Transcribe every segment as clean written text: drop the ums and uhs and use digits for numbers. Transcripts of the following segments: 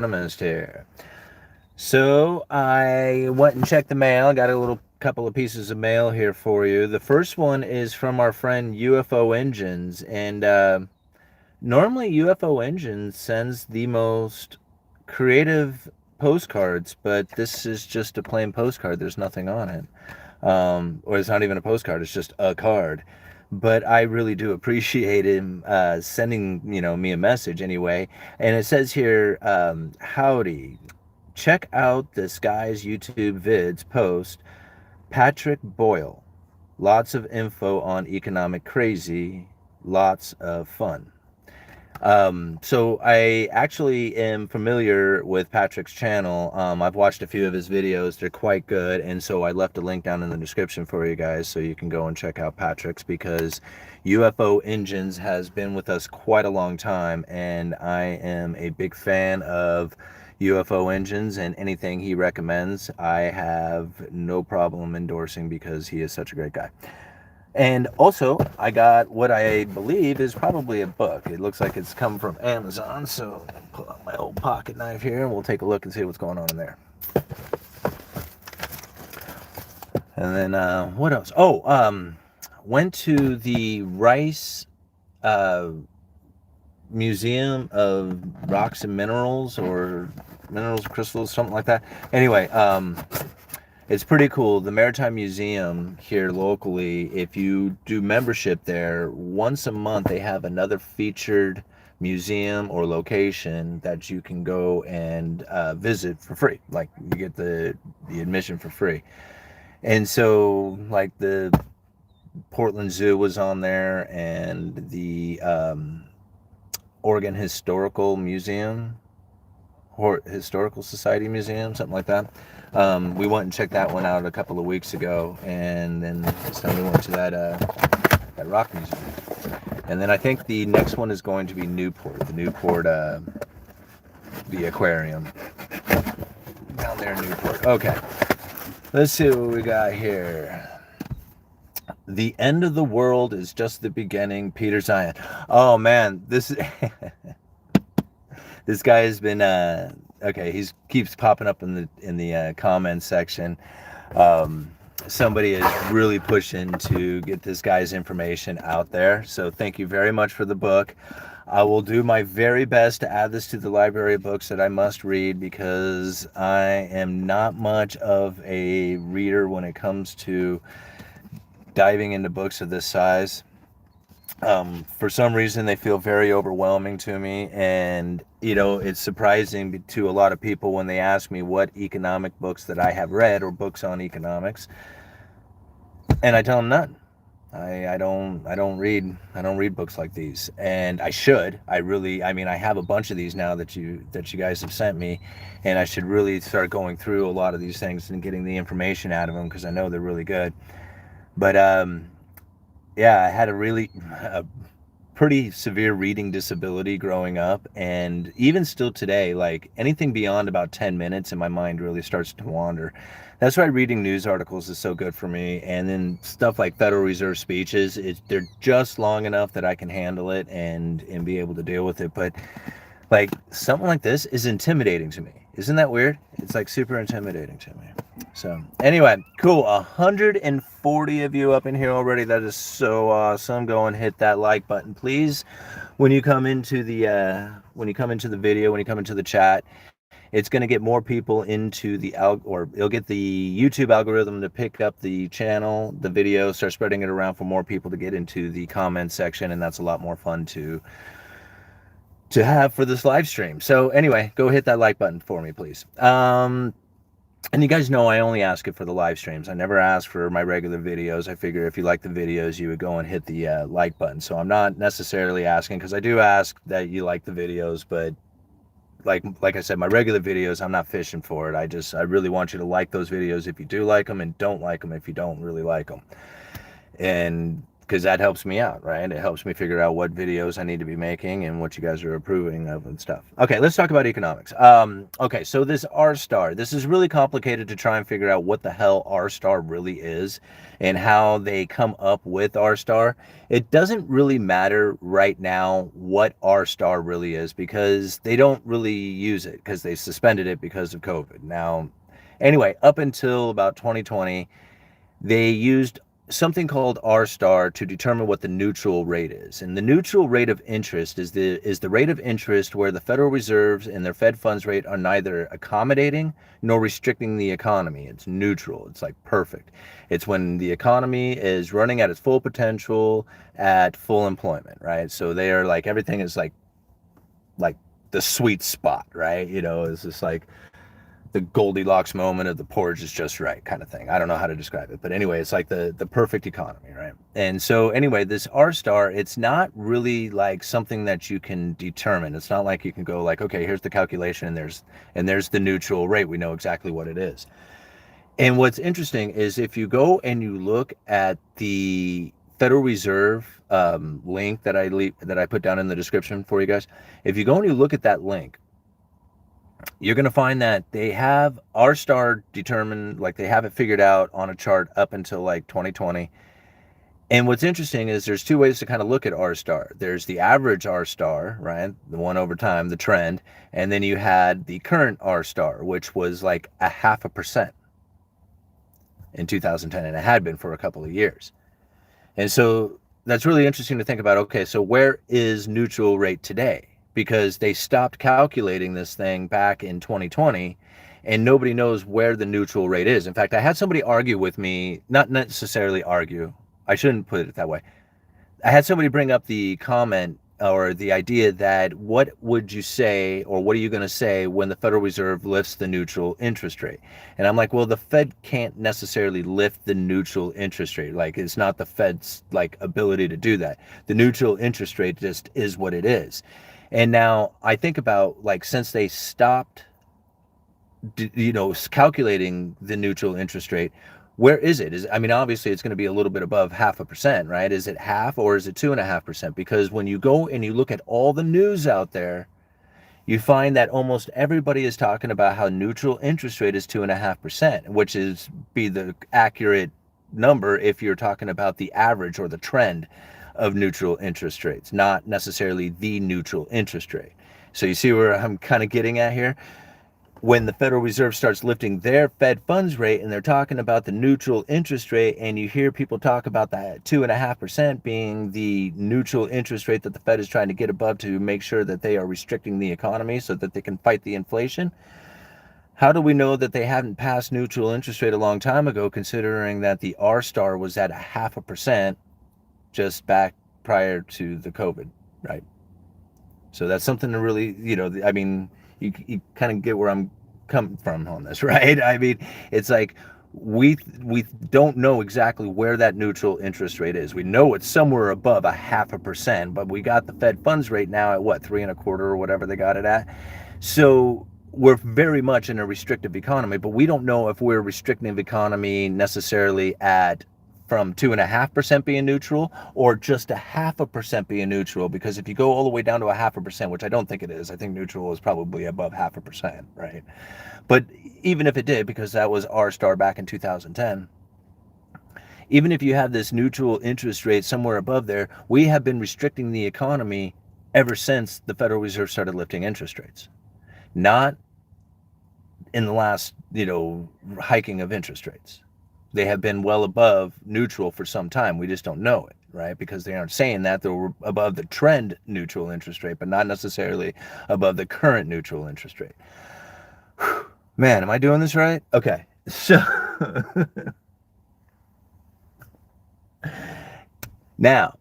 Economist here. So I went and checked the mail. I got a little couple of pieces of mail here for you. The first one is from our friend UFO Engines, and normally UFO Engines sends the most creative postcards, but this is just a plain postcard. There's nothing on it, or it's not even a postcard. It's just a card. But I really do appreciate him sending me a message anyway. And it says here, howdy. Check out this guy's YouTube vids post, Patrick Boyle. Lots of info on economic crazy, lots of fun. So I actually am familiar with Patrick's channel. I've watched a few of his videos. They're quite good. And so I left a link down in the description for you guys so you can go and check out Patrick's, because UFO Engines has been with us quite a long time. And I am a big fan of UFO Engines, and anything he recommends, I have no problem endorsing because he is such a great guy. And also, I got what I believe is probably a book. It looks like it's come from Amazon, so I'll pull out my old pocket knife here and we'll take a look and see what's going on in there. And then, what else? Oh, went to the Rice Museum of Rocks and Minerals, or Minerals, Crystals, something like that. Anyway, it's pretty cool. The Maritime Museum here locally, if you do membership there, once a month they have another featured museum or location that you can go and visit for free. Like, you get the admission for free. And so, like, the Portland Zoo was on there, and the Oregon Historical Museum, or Historical Society Museum, something like that. We went and checked that one out a couple of weeks ago, and then this time we went to that rock museum. And then I think the next one is going to be Newport, the aquarium down there in Newport. Okay, let's see what we got here. The end of the world is just the beginning, Peter Zion. Oh man, this this guy has been okay, he keeps popping up in the comments section. Somebody is really pushing to get this guy's information out there, so thank you very much for the book. I will do my very best to add this to the library of books that I must read, because I am not much of a reader when it comes to diving into books of this size. For some reason, they feel very overwhelming to me, and it's surprising to a lot of people when they ask me what economic books that I have read, or books on economics, and I tell them none. I don't read books like these, and I should. I mean, I have a bunch of these now that you guys have sent me, and I should really start going through a lot of these things and getting the information out of them, because I know they're really good. But yeah, I had a pretty severe reading disability growing up, and even still today, like, anything beyond about 10 minutes and my mind really starts to wander. That's why reading news articles is so good for me. And then stuff like Federal Reserve speeches, they're just long enough that I can handle it and be able to deal with it. But like, something like this is intimidating to me. Isn't that weird? It's like super intimidating to me. So anyway, cool. 140 of you up in here already. That is so awesome. Go and hit that like button, please. When you come into the video, when you come into the chat, it's going to get more people into or it'll get the YouTube algorithm to pick up the channel, the video, start spreading it around for more people to get into the comment section, and that's a lot more fun to have for this live stream. So anyway, go hit that like button for me, please. And you guys know I only ask it for the live streams. I never ask for my regular videos. I figure if you like the videos, you would go and hit the like button. So I'm not necessarily asking, because I do ask that you like the videos, but like I said, my regular videos, I'm not fishing for it. I really want you to like those videos if you do like them, and don't like them if you don't really like them. And because that helps me out, right? It helps me figure out what videos I need to be making and what you guys are approving of and stuff. Okay, let's talk about economics. Okay, so this R-star, this is really complicated to try and figure out what the hell R-star really is and how they come up with R-star. It doesn't really matter right now what R-star really is because they don't really use it because they suspended it because of COVID. Now, anyway, up until about 2020, they used something called R-star to determine what the neutral rate is. And the neutral rate of interest is the rate of interest where the Federal Reserves and their Fed funds rate are neither accommodating nor restricting the economy. It's neutral. It's like perfect. It's when the economy is running at its full potential at full employment, right? So they are like, everything is like the sweet spot, right? You know, it's just like the Goldilocks moment of the porridge is just right kind of thing. I don't know how to describe it, but anyway, it's like the perfect economy, right? And so anyway, this R-star, it's not really like something that you can determine. It's not like you can go like, okay, here's the calculation and there's the neutral rate. We know exactly what it is. And what's interesting is if you go and you look at the Federal Reserve link that I put down in the description for you guys, if you go and you look at that link, you're going to find that they have R-star determined, like they have it figured out on a chart up until like 2020. And what's interesting is there's two ways to kind of look at R-star. There's the average R-star, right? The one over time, the trend. And then you had the current R-star, which was like 0.5% in 2010. And it had been for a couple of years. And so that's really interesting to think about. Okay, so where is neutral rate today? Because they stopped calculating this thing back in 2020 and nobody knows where the neutral rate is. In fact, I had somebody argue with me, not necessarily argue, I shouldn't put it that way. I had somebody bring up the comment or the idea that what would you say or what are you going to say when the Federal Reserve lifts the neutral interest rate? And I'm like, well, the Fed can't necessarily lift the neutral interest rate. Like, it's not the Fed's like ability to do that. The neutral interest rate just is what it is. And now I think about like since they stopped, calculating the neutral interest rate, where is it? I mean, obviously it's going to be a little bit above 0.5%, right? Is it half or is it 2.5%? Because when you go and you look at all the news out there, you find that almost everybody is talking about how neutral interest rate is 2.5%, which is be the accurate number if you're talking about the average or the trend of neutral interest rates, not necessarily the neutral interest rate. So you see where I'm kind of getting at here? When the Federal Reserve starts lifting their Fed funds rate and they're talking about the neutral interest rate, and you hear people talk about that 2.5% being the neutral interest rate that the Fed is trying to get above to make sure that they are restricting the economy so that they can fight the inflation. How do we know that they hadn't passed neutral interest rate a long time ago, considering that the R-star was at 0.5% just back prior to the COVID, right? So that's something to really, I mean, you kind of get where I'm coming from on this, right? I mean, it's like we don't know exactly where that neutral interest rate is. We know it's somewhere above 0.5%, but we got the Fed funds rate now at what, 3.25 or whatever they got it at. So we're very much in a restrictive economy, but we don't know if we're restricting the economy necessarily at from 2.5% being neutral or just 0.5% being neutral, because if you go all the way down to 0.5%, which I don't think it is, I think neutral is probably above 0.5%, right? But even if it did, because that was R-star back in 2010, even if you have this neutral interest rate somewhere above there, we have been restricting the economy ever since the Federal Reserve started lifting interest rates. Not in the last, hiking of interest rates. They have been well above neutral for some time. We just don't know it, right? Because they aren't saying that. They're above the trend neutral interest rate, but not necessarily above the current neutral interest rate. Whew. Man, am I doing this right? Okay. So now,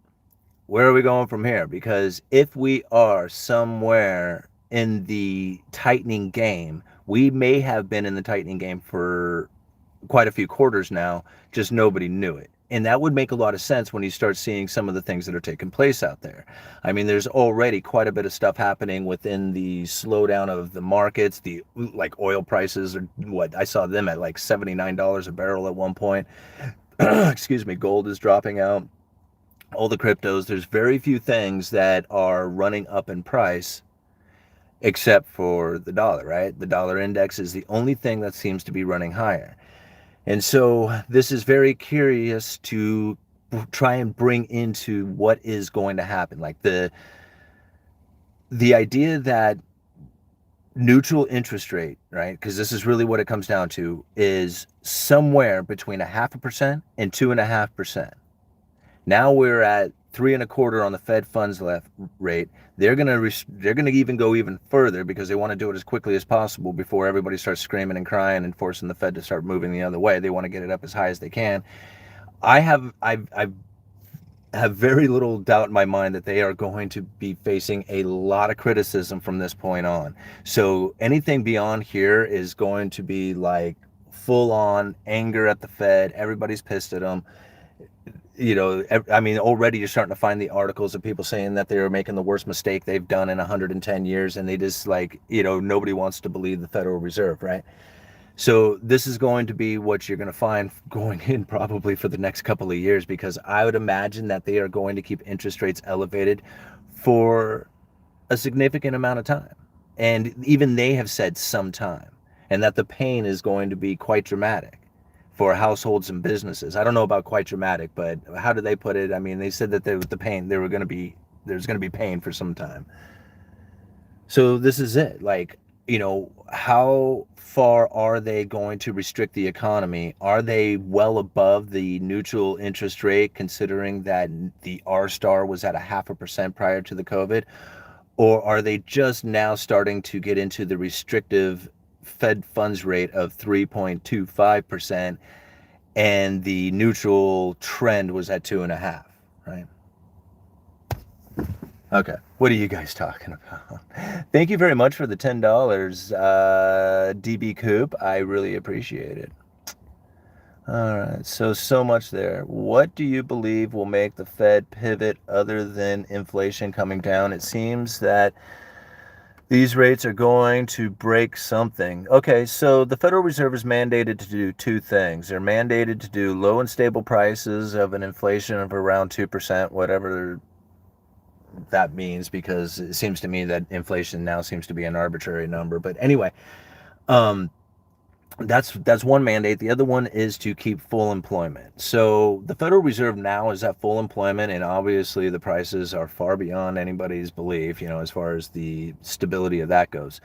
where are we going from here? Because if we are somewhere in the tightening game, we may have been in the tightening game for quite a few quarters now, just nobody knew it. And that would make a lot of sense when you start seeing some of the things that are taking place out there. I mean, there's already quite a bit of stuff happening within the slowdown of the markets. The like oil prices are what I saw them at like $79 a barrel at one point. Excuse me, gold is dropping out. all the cryptos, there's very few things that are running up in price except for the dollar, right? The dollar index is the only thing that seems to be running higher. And so this is very curious to try and bring into what is going to happen. Like the idea that neutral interest rate, right? Because this is really what it comes down to, is somewhere between 0.5% and 2.5%. Now we're at 3.25 on the Fed funds rate. They're gonna even go even further because they want to do it as quickly as possible before everybody starts screaming and crying and forcing the Fed to start moving the other way. They want to get it up as high as they can. I have very little doubt in my mind that they are going to be facing a lot of criticism from this point on. So anything beyond here is going to be like full on anger at the Fed. Everybody's pissed at them. You know, I mean, already you're starting to find the articles of people saying that they're making the worst mistake they've done in 110 years. And they just like, you know, nobody wants to believe the Federal Reserve, right? So this is going to be what you're going to find going in probably for the next couple of years, because I would imagine that they are going to keep interest rates elevated for a significant amount of time. And even they have said some time, and that the pain is going to be quite dramatic for households and businesses. I don't know about quite dramatic, but how did they put it? I mean, they said that there's going to be pain for some time. So this is it. Like, you know, how far are they going to restrict the economy? Are they well above the neutral interest rate, considering that the R-star was at 0.5% prior to the COVID? Or are they just now starting to get into the restrictive Fed funds rate of 3.25%, and the neutral trend was at 2.5%, right? Okay, what are you guys talking about? Thank you very much for the $10, DB Coop. I really appreciate it. All right, so much there. What do you believe will make the Fed pivot other than inflation coming down? It seems that these rates are going to break something. Okay, so the Federal Reserve is mandated to do two things. They're mandated to do low and stable prices of an inflation of around 2%, whatever that means, because it seems to me that inflation now seems to be an arbitrary number. But anyway, that's one mandate. The other one is to keep full employment. So the Federal Reserve now is at full employment, and obviously the prices are far beyond anybody's belief, you know, as far as the stability of that goes.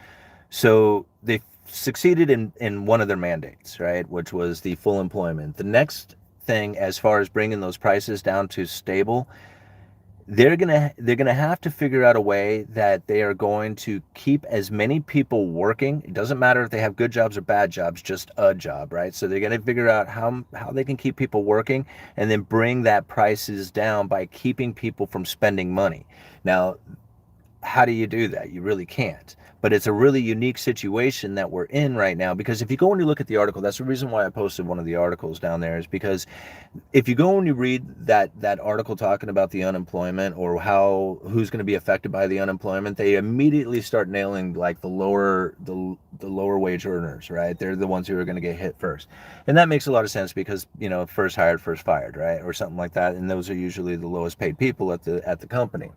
So they succeeded in one of their mandates, right, which was the full employment. The next thing, as far as bringing those prices down to stable, they're gonna have to figure out a way that they are going to keep as many people working. It doesn't matter if they have good jobs or bad jobs, just a job, right? So they're gonna figure out how they can keep people working, and then bring that prices down by keeping people from spending money. Now, how do you do that? You really can't. But it's a really unique situation that we're in right now, because if you go and you look at the article, that's the reason why I posted one of the articles down there, is because if you go and you read that article talking about the unemployment, or who's going to be affected by the unemployment, they immediately start nailing like the lower wage earners, right? They're the ones who are going to get hit first. And that makes a lot of sense, because, you know, first hired, first fired, right? Or something like that. And those are usually the lowest paid people at the company.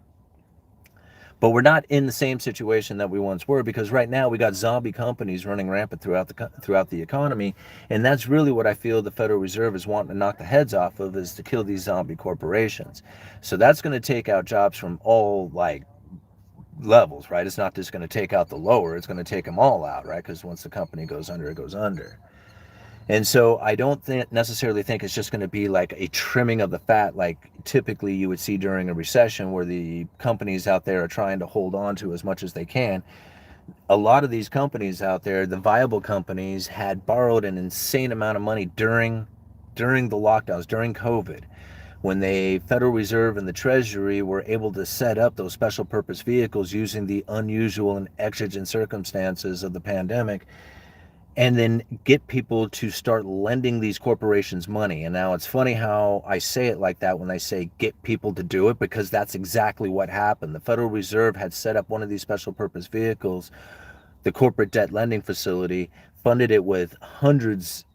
But we're not in the same situation that we once were, because right now we got zombie companies running rampant throughout the economy, and that's really what I feel the Federal Reserve is wanting to knock the heads off of, is to kill these zombie corporations. So that's going to take out jobs from all like levels, right? It's not just going to take out the lower; it's going to take them all out, right? Because once the company goes under, it goes under. And so I don't necessarily think it's just going to be like a trimming of the fat, like typically you would see during a recession, where the companies out there are trying to hold on to as much as they can. A lot of these companies out there, the viable companies, had borrowed an insane amount of money during the lockdowns, during COVID, when the Federal Reserve and the Treasury were able to set up those special purpose vehicles using the unusual and exigent circumstances of the pandemic, and then get people to start lending these corporations money. And now it's funny how I say it like that when I say get people to do it, because that's exactly what happened. The Federal Reserve had set up one of these special purpose vehicles, the corporate debt lending facility, funded it with hundreds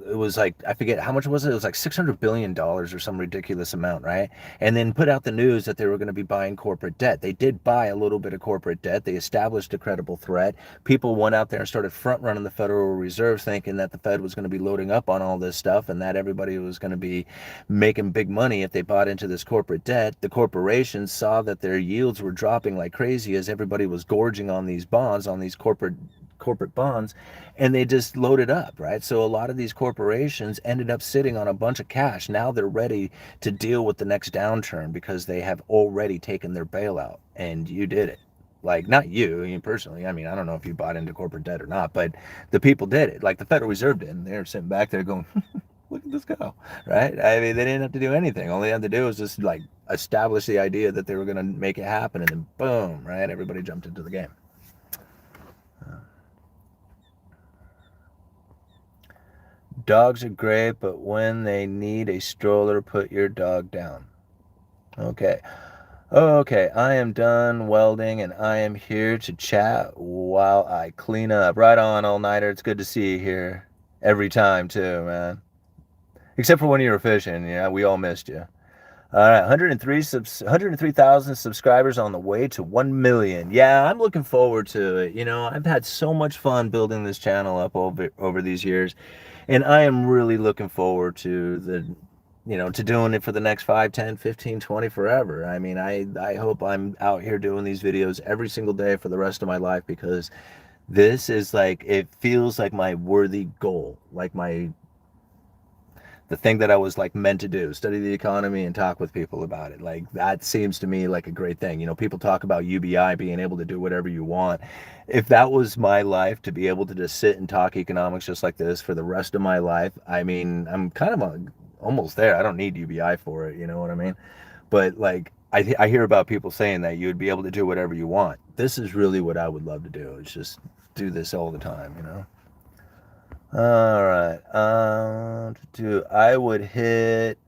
it was like, I forget how much was it? It was like $600 billion or some ridiculous amount, right? And then put out the news that they were going to be buying corporate debt. They did buy a little bit of corporate debt. They established a credible threat. People went out there and started front running the Federal Reserve, thinking that the Fed was going to be loading up on all this stuff and that everybody was going to be making big money if they bought into this corporate debt. The corporations saw that their yields were dropping like crazy as everybody was gorging on these bonds, on these corporate bonds, and they just loaded up, right? So a lot of these corporations ended up sitting on a bunch of cash. Now they're ready to deal with the next downturn because they have already taken their bailout, and you did it. Like, not you personally. I mean, I don't know if you bought into corporate debt or not, but the people did it. Like the Federal Reserve did, and they're sitting back there going, look at this go, right? I mean, they didn't have to do anything. All they had to do was just like establish the idea that they were going to make it happen, and then boom, right? Everybody jumped into the game. Dogs are great, but when they need a stroller, put your dog down. Okay. Okay, I am done welding and I am here to chat while I clean up. Right on, all-nighter. It's good to see you here. Every time, too, man. Except for when you were fishing. Yeah, we all missed you. All right, 103,000 subscribers on the way to 1 million. Yeah, I'm looking forward to it. You know, I've had so much fun building this channel up over these years. And I am really looking forward to to doing it for the next 5, 10, 15, 20, forever. I mean, I hope I'm out here doing these videos every single day for the rest of my life, because this is like, it feels like my worthy goal, like the thing that I was like meant to do, study the economy and talk with people about it. Like, that seems to me like a great thing. You know, people talk about UBI, being able to do whatever you want. If that was my life, to be able to just sit and talk economics just like this for the rest of my life, I mean, I'm kind of almost there. I don't need UBI for it, you know what I mean? But like, I hear about people saying that you would be able to do whatever you want. This is really what I would love to do. It's just do this all the time, you know? All right. I would hit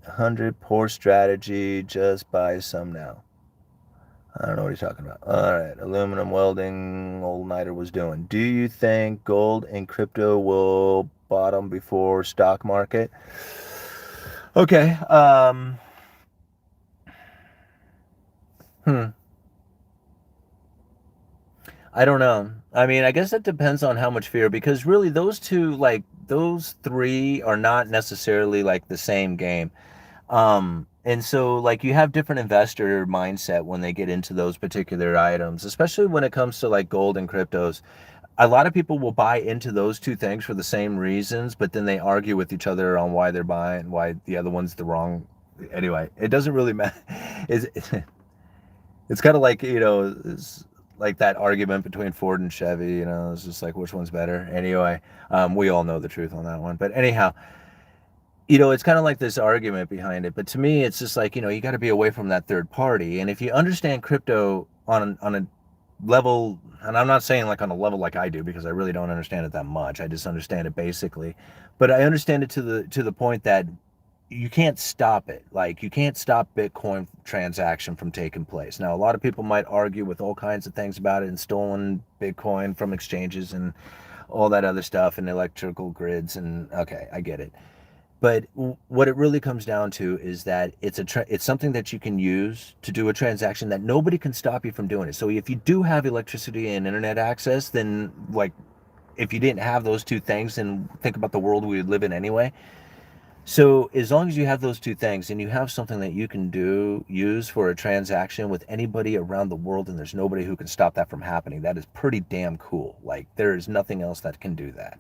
100. Poor strategy. Just buy some now. I don't know what you're talking about. All right. Aluminum welding. Old Nighter was doing. Do you think gold and crypto will bottom before stock market? Okay. I don't know. I mean, I guess it depends on how much fear, because really those two, like those three are not necessarily like the same game. And so like you have different investor mindset when they get into those particular items, especially when it comes to like gold and cryptos. A lot of people will buy into those two things for the same reasons, but then they argue with each other on why they're buying, why the other one's the wrong. Anyway, it doesn't really matter. It's kind of like, it's like that argument between Ford and Chevy, it's just like, which one's better? Anyway, we all know the truth on that one. But anyhow, it's kind of like this argument behind it. But to me, it's just like, you got to be away from that third party. And if you understand crypto on a level, and I'm not saying like on a level like I do, because I really don't understand it that much. I just understand it basically. But I understand it to the point that you can't stop it. Like, you can't stop Bitcoin transaction from taking place. Now, a lot of people might argue with all kinds of things about it, and stolen Bitcoin from exchanges and all that other stuff, and electrical grids, and okay, I get it. But what it really comes down to is that it's something that you can use to do a transaction that nobody can stop you from doing it. So if you do have electricity and internet access, then like, if you didn't have those two things, then think about the world we would live in anyway. So as long as you have those two things and you have something that you can use for a transaction with anybody around the world, and there's nobody who can stop that from happening, that is pretty damn cool. Like, there is nothing else that can do that.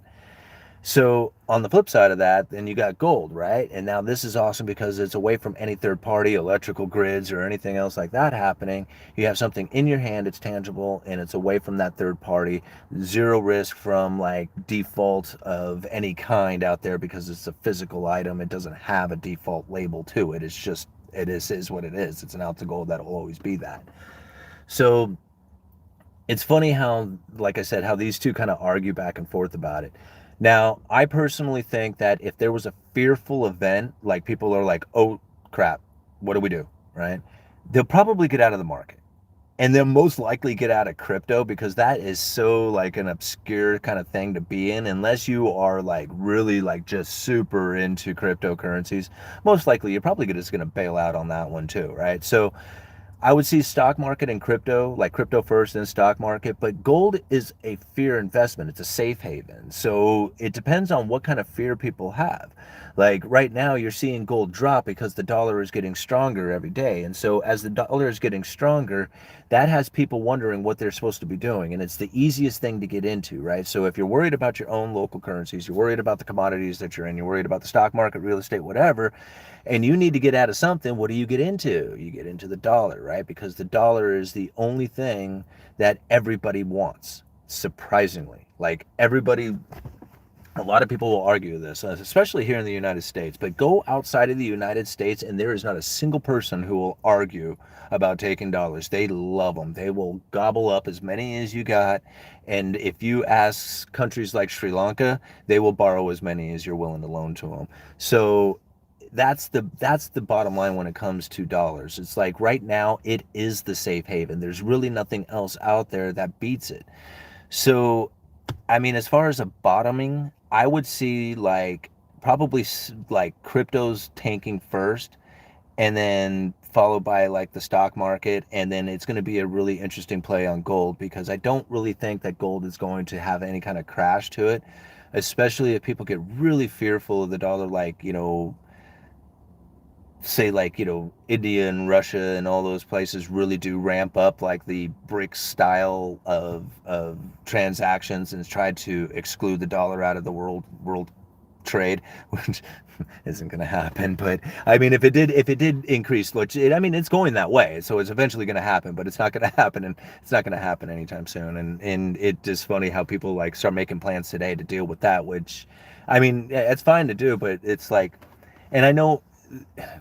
So on the flip side of that, then you got gold, right? And now this is awesome because it's away from any third party, electrical grids or anything else like that happening. You have something in your hand, it's tangible, and it's away from that third party. Zero risk from like default of any kind out there, because it's a physical item. It doesn't have a default label to it. It's just, it is what it is. It's an ounce of gold that will always be that. So it's funny how, like I said, how these two kind of argue back and forth about it. Now, I personally think that if there was a fearful event, like people are like, oh crap, what do we do, right? They'll probably get out of the market. and they'll most likely get out of crypto because that is so like an obscure kind of thing to be in. Unless you are like really like just super into cryptocurrencies, most likely you're probably just going to bail out on that one too, right? So I would see stock market and crypto, like crypto first and stock market, but gold is a fear investment. It's a safe haven. So it depends on what kind of fear people have. Like right now, you're seeing gold drop because the dollar is getting stronger every day. And so as the dollar is getting stronger, that has people wondering what they're supposed to be doing. And it's the easiest thing to get into, right? So if you're worried about your own local currencies, you're worried about the commodities that you're in, you're worried about the stock market, real estate, whatever, and you need to get out of something, what do you get into? You get into the dollar, right? Because the dollar is the only thing that everybody wants, surprisingly. Like everybody, a lot of people will argue this, especially here in the United States, but go outside of the United States and there is not a single person who will argue about taking dollars. They love them. They will gobble up as many as you got. And if you ask countries like Sri Lanka, they will borrow as many as you're willing to loan to them. So that's the bottom line when it comes to dollars. It's like right now it is the safe haven. There's really nothing else out there that beats it. So I mean, as far as a bottoming, I would see like probably like cryptos tanking first, and then followed by like the stock market, and then it's going to be a really interesting play on gold because I don't really think that gold is going to have any kind of crash to it, especially if people get really fearful of the dollar, like, say like, India and Russia and all those places really do ramp up like the BRICS style of transactions and try to exclude the dollar out of the world trade, which isn't going to happen. But I mean, if it did increase, which I mean, it's going that way, so it's eventually going to happen, but it's not going to happen, and it's not going to happen anytime soon. And it's just funny how people like start making plans today to deal with that, which I mean, it's fine to do, but it's like, and I know,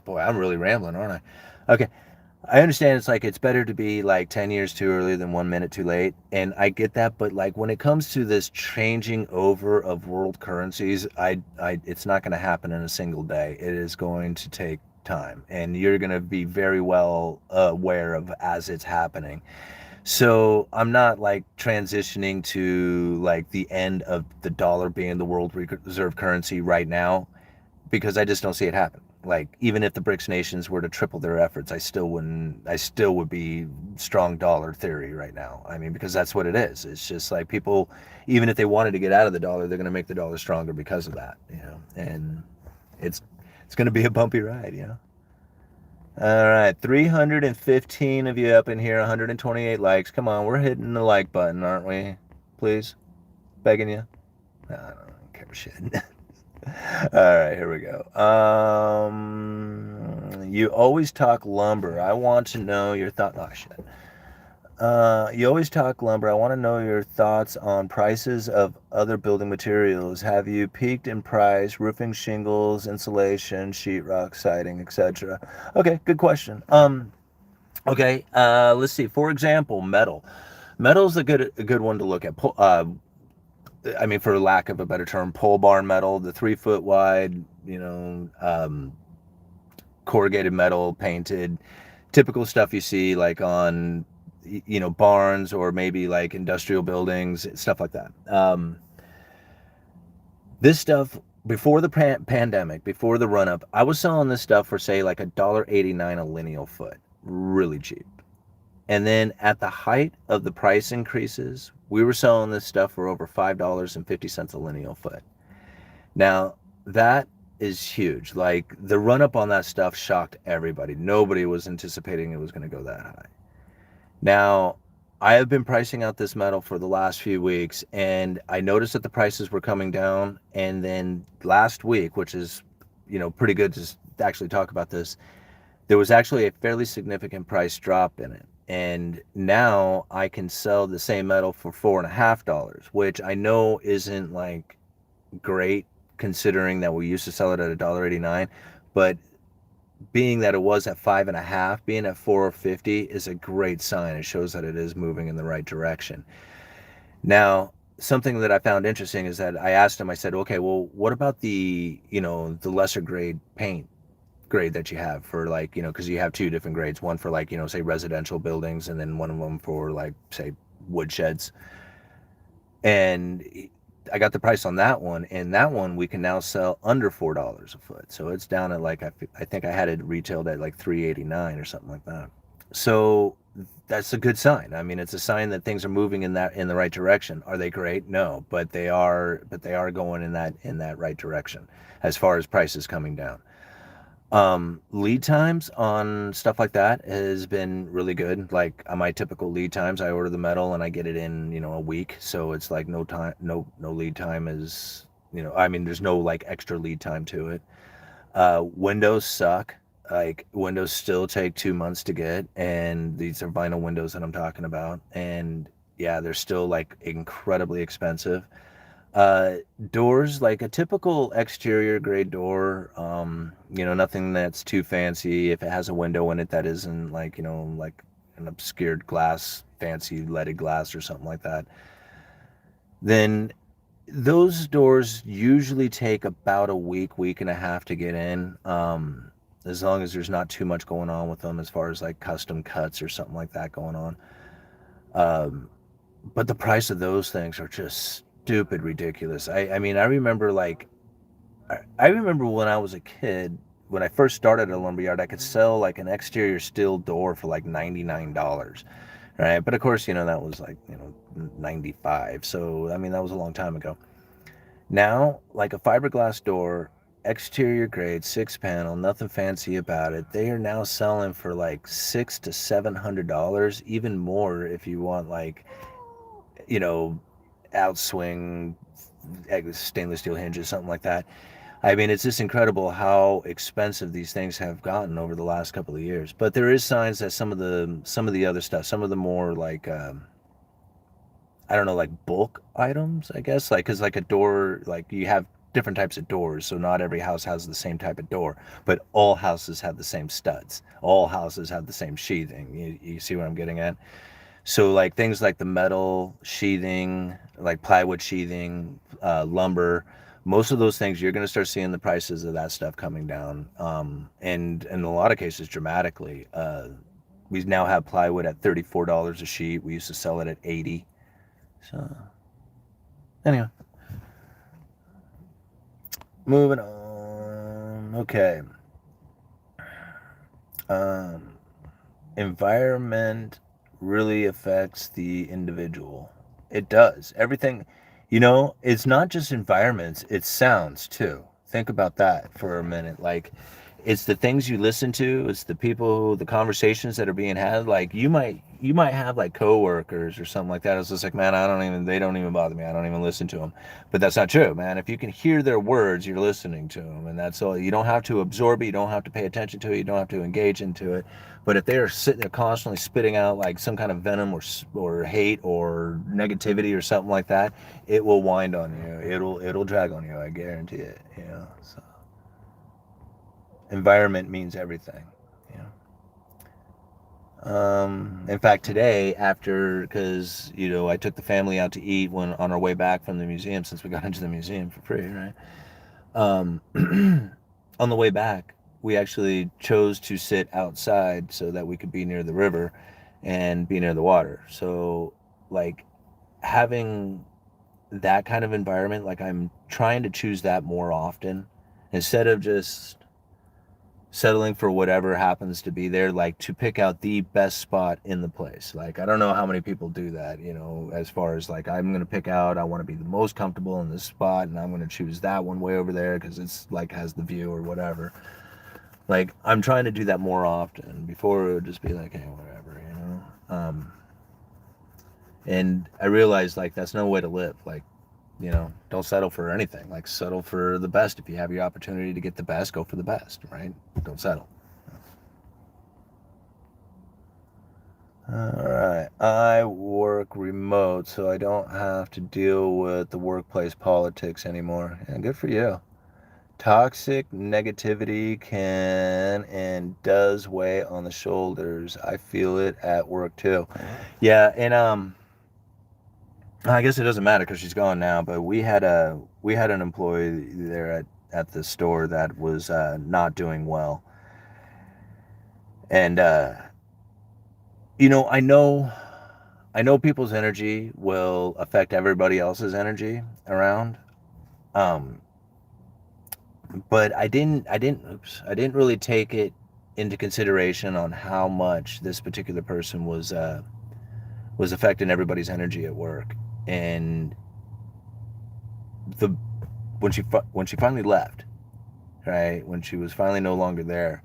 boy, I'm really rambling, aren't I? Okay. I understand it's like it's better to be like 10 years too early than 1 minute too late. And I get that, but like when it comes to this changing over of world currencies, it's not going to happen in a single day. It is going to take time, and you're going to be very well aware of as it's happening. So I'm not like transitioning to like the end of the dollar being the world reserve currency right now, because I just don't see it happen. Like even if the BRICS nations were to triple their efforts, I still would be strong dollar theory right now. I mean, because that's what it is. It's just like people, even if they wanted to get out of the dollar, they're going to make the dollar stronger because of that, and it's going to be a bumpy ride. All right, 315 of you up in here, 128 likes. Come on, we're hitting the like button, aren't we? Please, begging you. I don't care shit. All right, here we go. You always talk lumber. I want to know your thoughts. Oh, shit. You always talk lumber. I want to know your thoughts on prices of other building materials. Have you peaked in price? Roofing, shingles, insulation, sheetrock, siding, etc. Okay, good question. Okay. Let's see. For example, metal. Metal's a good one to look at. I mean, for lack of a better term, pole barn metal, the 3 foot wide, corrugated metal, painted, typical stuff you see like on, barns or maybe like industrial buildings, stuff like that. This stuff before the pandemic, before the run up, I was selling this stuff for say like $1.89 a lineal foot, really cheap. And then at the height of the price increases, we were selling this stuff for over $5.50 a lineal foot. Now, that is huge. Like the run up on that stuff shocked everybody. Nobody was anticipating it was going to go that high. Now, I have been pricing out this metal for the last few weeks, and I noticed that the prices were coming down. And then last week, which is, pretty good to actually talk about this, there was actually a fairly significant price drop in it. And now I can sell the same metal for $4.50, which I know isn't like great considering that we used to sell it at $1.89, but being that it was at 5.50, being at $4.50 is a great sign. It shows that it is moving in the right direction. Now, something that I found interesting is that I asked him, I said, okay, well, what about the lesser grade paint? grade that you have for like, because you have two different grades, one for like, say residential buildings, and then one of them for like, say, woodsheds. And I got the price on that one, and that one we can now sell under $4 a foot. So it's down at like, I think I had it retailed at like $389 or something like that. So that's a good sign. I mean, it's a sign that things are moving in the right direction. Are they great? No, but they are going in that right direction as far as prices coming down. Lead times on stuff like that has been really good. Like on my typical lead times, I order the metal and I get it in, a week. So it's like no time, no lead time is, I mean, there's no like extra lead time to it. Windows suck. Like windows still take 2 months to get, and these are vinyl windows that I'm talking about. And yeah, they're still like incredibly expensive. Uh, Doors, like a typical exterior grade door, nothing that's too fancy. If it has a window in it that isn't like, like an obscured glass, fancy leaded glass or something like that, then those doors usually take about a week and a half to get in. As long as there's not too much going on with them as far as like custom cuts or something like that going on. Um, but the price of those things are just stupid ridiculous. I mean, I remember like, I remember when I was a kid, when I first started at a lumberyard, I could sell like an exterior steel door for like $99, right? But of course, that was like, 95. So, I mean, that was a long time ago. Now, like a fiberglass door, exterior grade, 6 panel, nothing fancy about it. They are now selling for like $600 to $700, even more if you want like, you know, outswing stainless steel hinges, something like that. I mean, it's just incredible how expensive these things have gotten over the last couple of years. But there is signs that some of the other stuff, some of the more like I don't know, like bulk items, I guess, like because like a door, like you have different types of doors, so not every house has the same type of door, but all houses have the same studs. All houses have the same sheathing. You see what I'm getting at? So like things like the metal sheathing, like plywood sheathing, lumber, most of those things you're going to start seeing the prices of that stuff coming down, and in a lot of cases dramatically. We now have plywood at $34 a sheet. We used to sell it at 80. So anyway, moving on. Okay. Um, Environment really affects the individual. It does. Everything, it's not just environments, it's sounds too. Think about that for a minute. Like, it's the things you listen to, it's the people, the conversations that are being had. Like, you might have like coworkers or something like that. It's just like, man, they don't even bother me. I don't even listen to them. But that's not true, man. If you can hear their words, you're listening to them, and that's all. You don't have to absorb it. You don't have to pay attention to it. You don't have to engage into it. But if they are sitting there constantly spitting out like some kind of venom or hate or negativity or something like that, it will wind on you. It'll drag on you. I guarantee it. So environment means everything. You In fact, today, because I took the family out to eat when on our way back from the museum, since we got into the museum for free, right? Um, on the way back, we actually chose to sit outside so that we could be near the river and be near the water. So, like, having that kind of environment, like, I'm trying to choose that more often instead of just settling for whatever happens to be there, like to pick out the best spot in the place. Like, I don't know how many people do that, as far as like, I'm going to pick out, I want to be the most comfortable in this spot, and I'm going to choose that one way over there because it's like has the view or whatever. Like, I'm trying to do that more often. Before it would just be like, hey, whatever. And I realized like that's no way to live. Like, don't settle for anything. Like, settle for the best. If you have your opportunity to get the best, go for the best, right? Don't settle. All right. I work remote, so I don't have to deal with the workplace politics anymore. Yeah, good for you. Toxic negativity can and does weigh on the shoulders. I feel it at work too. Yeah, and I guess it doesn't matter because she's gone now. But we had an employee there at the store that was not doing well, And you know, I know people's energy will affect everybody else's energy around. Um, but I didn't really take it into consideration on how much this particular person was affecting everybody's energy at work. And the when she finally left, right, when she was finally no longer there,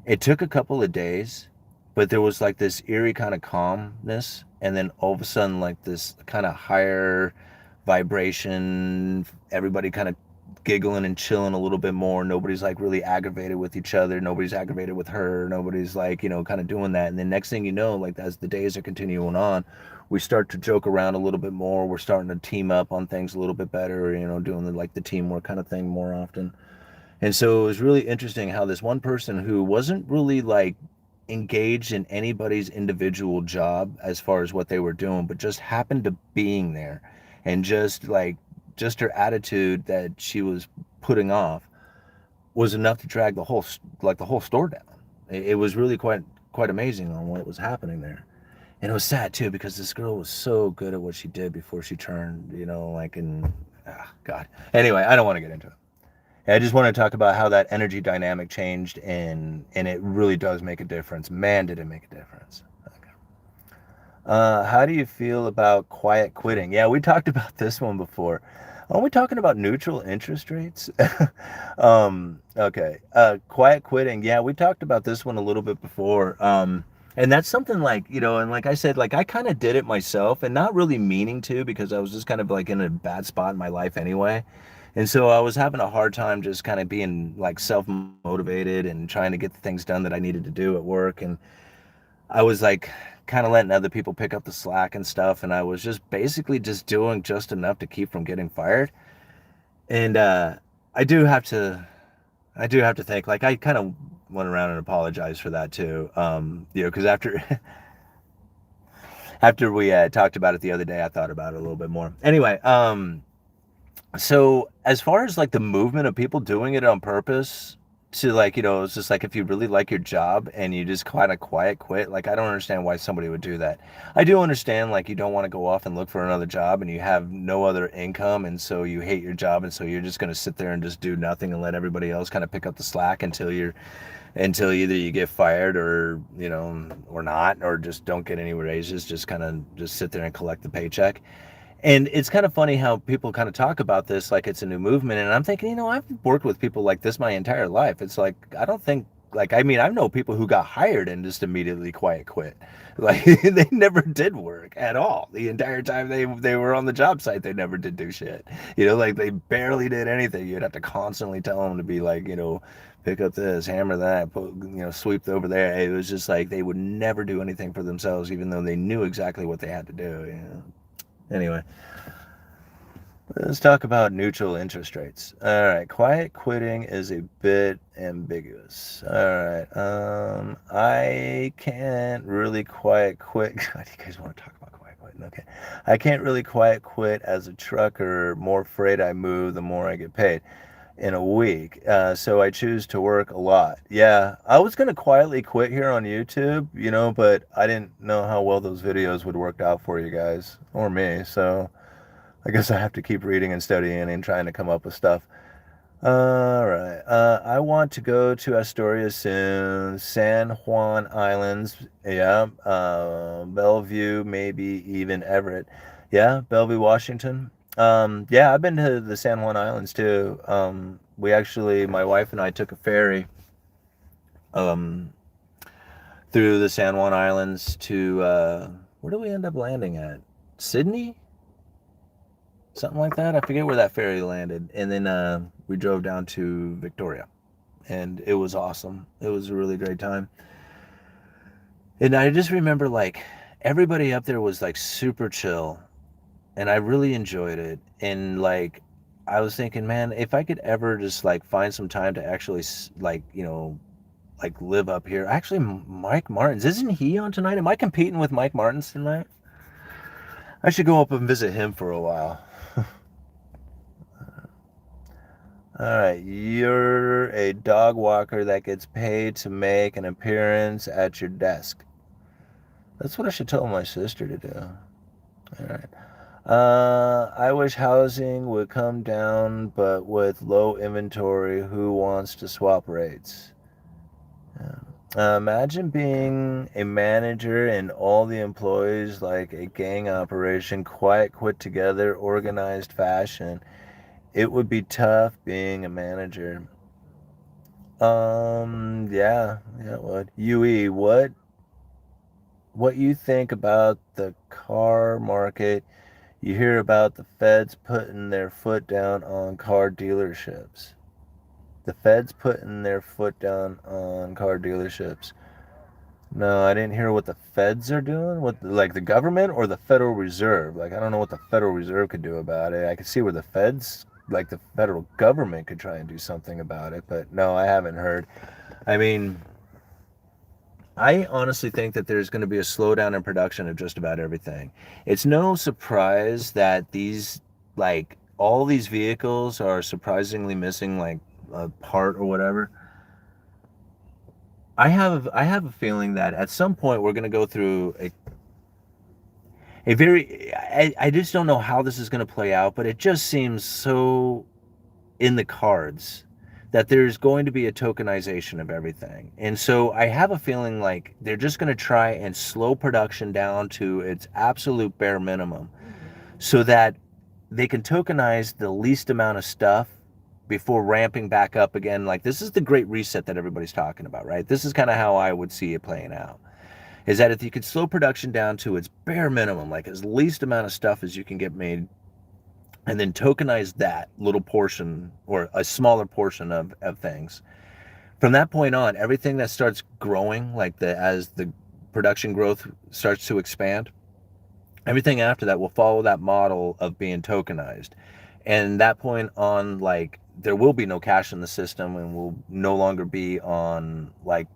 it took a couple of days, but there was like this eerie kind of calmness, and then all of a sudden, like this kind of higher vibration, everybody kind of giggling and chilling a little bit more. Nobody's like really aggravated with each other. Nobody's aggravated with her. Nobody's like, kind of doing that. And then next thing you know, like as the days are continuing on, we start to joke around a little bit more. We're starting to team up on things a little bit better, doing the teamwork kind of thing more often. And so it was really interesting how this one person who wasn't really like engaged in anybody's individual job as far as what they were doing, but just happened to being there, and just her attitude that she was putting off was enough to drag the whole store down. It was really quite amazing on what was happening there. And it was sad too because this girl was so good at what she did before she turned, God. Anyway, I don't want to get into it. I just want to talk about how that energy dynamic changed, and it really does make a difference. Man, did it make a difference. Okay. How do you feel about quiet quitting? Yeah, we talked about this one before. Aren't we talking about neutral interest rates? Okay. Quiet quitting. Yeah, we talked about this one a little bit before. And that's something like, and like I said, like I kind of did it myself and not really meaning to, because I was just kind of like in a bad spot in my life anyway. And so I was having a hard time just kind of being like self motivated and trying to get the things done that I needed to do at work. And I was like kind of letting other people pick up the slack and stuff. And I was just basically just doing just enough to keep from getting fired. And I do have to, I do have to think, like, I kind of went around and apologized for that too. Because after we talked about it the other day, I thought about it a little bit more. Anyway, so as far as like the movement of people doing it on purpose to, like, it's just like if you really like your job and you just kind of quiet quit, like I don't understand why somebody would do that. I do understand, like, you don't want to go off and look for another job and you have no other income, and so you hate your job, and so you're just going to sit there and just do nothing and let everybody else kind of pick up the slack until either you get fired, or or not, or just don't get any raises, just kind of just sit there and collect the paycheck. And it's kind of funny how people kind of talk about this like it's a new movement. And I'm thinking, I've worked with people like this my entire life. It's like, I don't think, like, I mean, I know people who got hired and just immediately quiet quit. Like, they never did work at all. The entire time they were on the job site, they never did do shit. Like they barely did anything. You'd have to constantly tell them to be like, pick up this, hammer that, sweep over there. It was just like they would never do anything for themselves, even though they knew exactly what they had to do. Anyway, let's talk about neutral interest rates. All right, quiet quitting is a bit ambiguous. All right, I can't really quiet quit. God, you guys want to talk about quiet quitting? Okay, I can't really quiet quit as a trucker. More freight I move, the more I get paid in a week. So I choose to work a lot. Yeah, I was gonna quietly quit here on YouTube, but I didn't know how well those videos would work out for you guys or me. So I guess I have to keep reading and studying and trying to come up with stuff. All right. I want to go to Astoria soon. San Juan Islands. Yeah. Bellevue, maybe even Everett. Yeah. Bellevue, Washington. Yeah, I've been to the San Juan Islands too. My wife and I took a ferry um, through the San Juan Islands to, where did we end up landing at? Sydney? Something like that. I forget where that ferry landed. And then we drove down to Victoria. And it was awesome. It was a really great time. And I just remember, like, everybody up there was like super chill. And I really enjoyed it. And like, I was thinking, man, if I could ever just like find some time to actually like live up here. Actually, Mike Martins, isn't he on tonight? Am I competing with Mike Martins tonight? I should go up and visit him for a while. All right, you're a dog walker that gets paid to make an appearance at your desk. That's what I should tell my sister to do. All right. I wish housing would come down, but with low inventory, who wants to swap rates? Yeah. Imagine being a manager and all the employees like a gang operation, quiet, put together, organized fashion. It would be tough being a manager. Yeah, it would. UE, what you think about the car market? You hear about the feds putting their foot down on car dealerships. The feds putting their foot down on car dealerships. No, I didn't hear what the feds are doing. What, like the government or the Federal Reserve? Like, I don't know what the Federal Reserve could do about it. I could see where the feds, like the federal government, could try and do something about it. But no, I haven't heard. I mean, I honestly think that there's going to be a slowdown in production of just about everything. It's no surprise that like, all these vehicles are surprisingly missing, like, a part or whatever. I have a feeling that at some point we're going to go through I just don't know how this is going to play out, but it just seems so in the cards that there's going to be a tokenization of everything. And so I have a feeling like they're just going to try and slow production down to its absolute bare minimum so that they can tokenize the least amount of stuff before ramping back up again. Like, this is the great reset that everybody's talking about, right? This is kind of how I would see it playing out. Is that if you could slow production down to its bare minimum, like as least amount of stuff as you can get made, and then tokenize that little portion or a smaller portion of things. From that point on, everything that starts growing, like as the production growth starts to expand, everything after that will follow that model of being tokenized. And that point on, like, there will be no cash in the system and will no longer be on like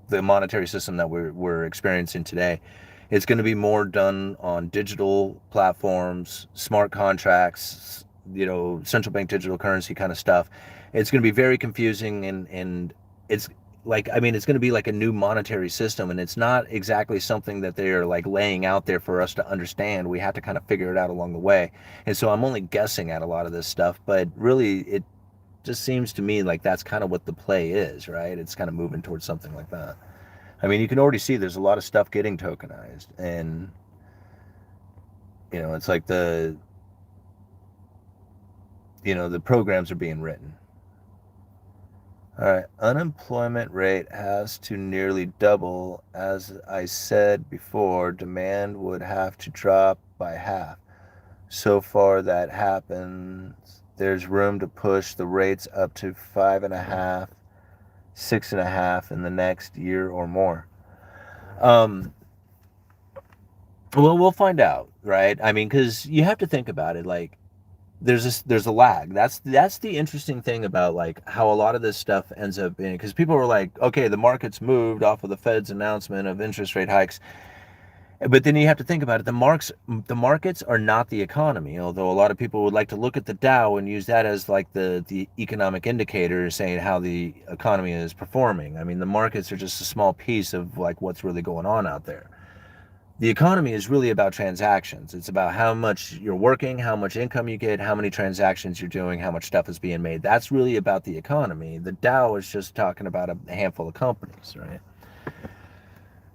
the monetary system that we're experiencing today. It's going to be more done on digital platforms, smart contracts, central bank digital currency kind of stuff. It's going to be very confusing, and it's like, I mean, it's going to be like a new monetary system, and it's not exactly something that they're like laying out there for us to understand. We have to kind of figure it out along the way. And so I'm only guessing at a lot of this stuff, but really it just seems to me like that's kind of what the play is, right? It's kind of moving towards something like that. I mean, you can already see there's a lot of stuff getting tokenized, and it's like the programs are being written. All right, unemployment rate has to nearly double. As I said before, demand would have to drop by half. So far that happens, there's room to push the rates up to 5.5, 6.5 in the next year or more. Well, we'll find out, right? I mean, because you have to think about it. Like, there's a lag. That's the interesting thing about like how a lot of this stuff ends up being. Because people were like, okay, the market's moved off of the Fed's announcement of interest rate hikes, but then you have to think about it. The markets are not the economy. Although a lot of people would like to look at the Dow and use that as like the economic indicator saying how the economy is performing. I mean, the markets are just a small piece of like what's really going on out there. The economy is really about transactions. It's about how much you're working, how much income you get, how many transactions you're doing, how much stuff is being made. That's really about the economy. The Dow is just talking about a handful of companies, right?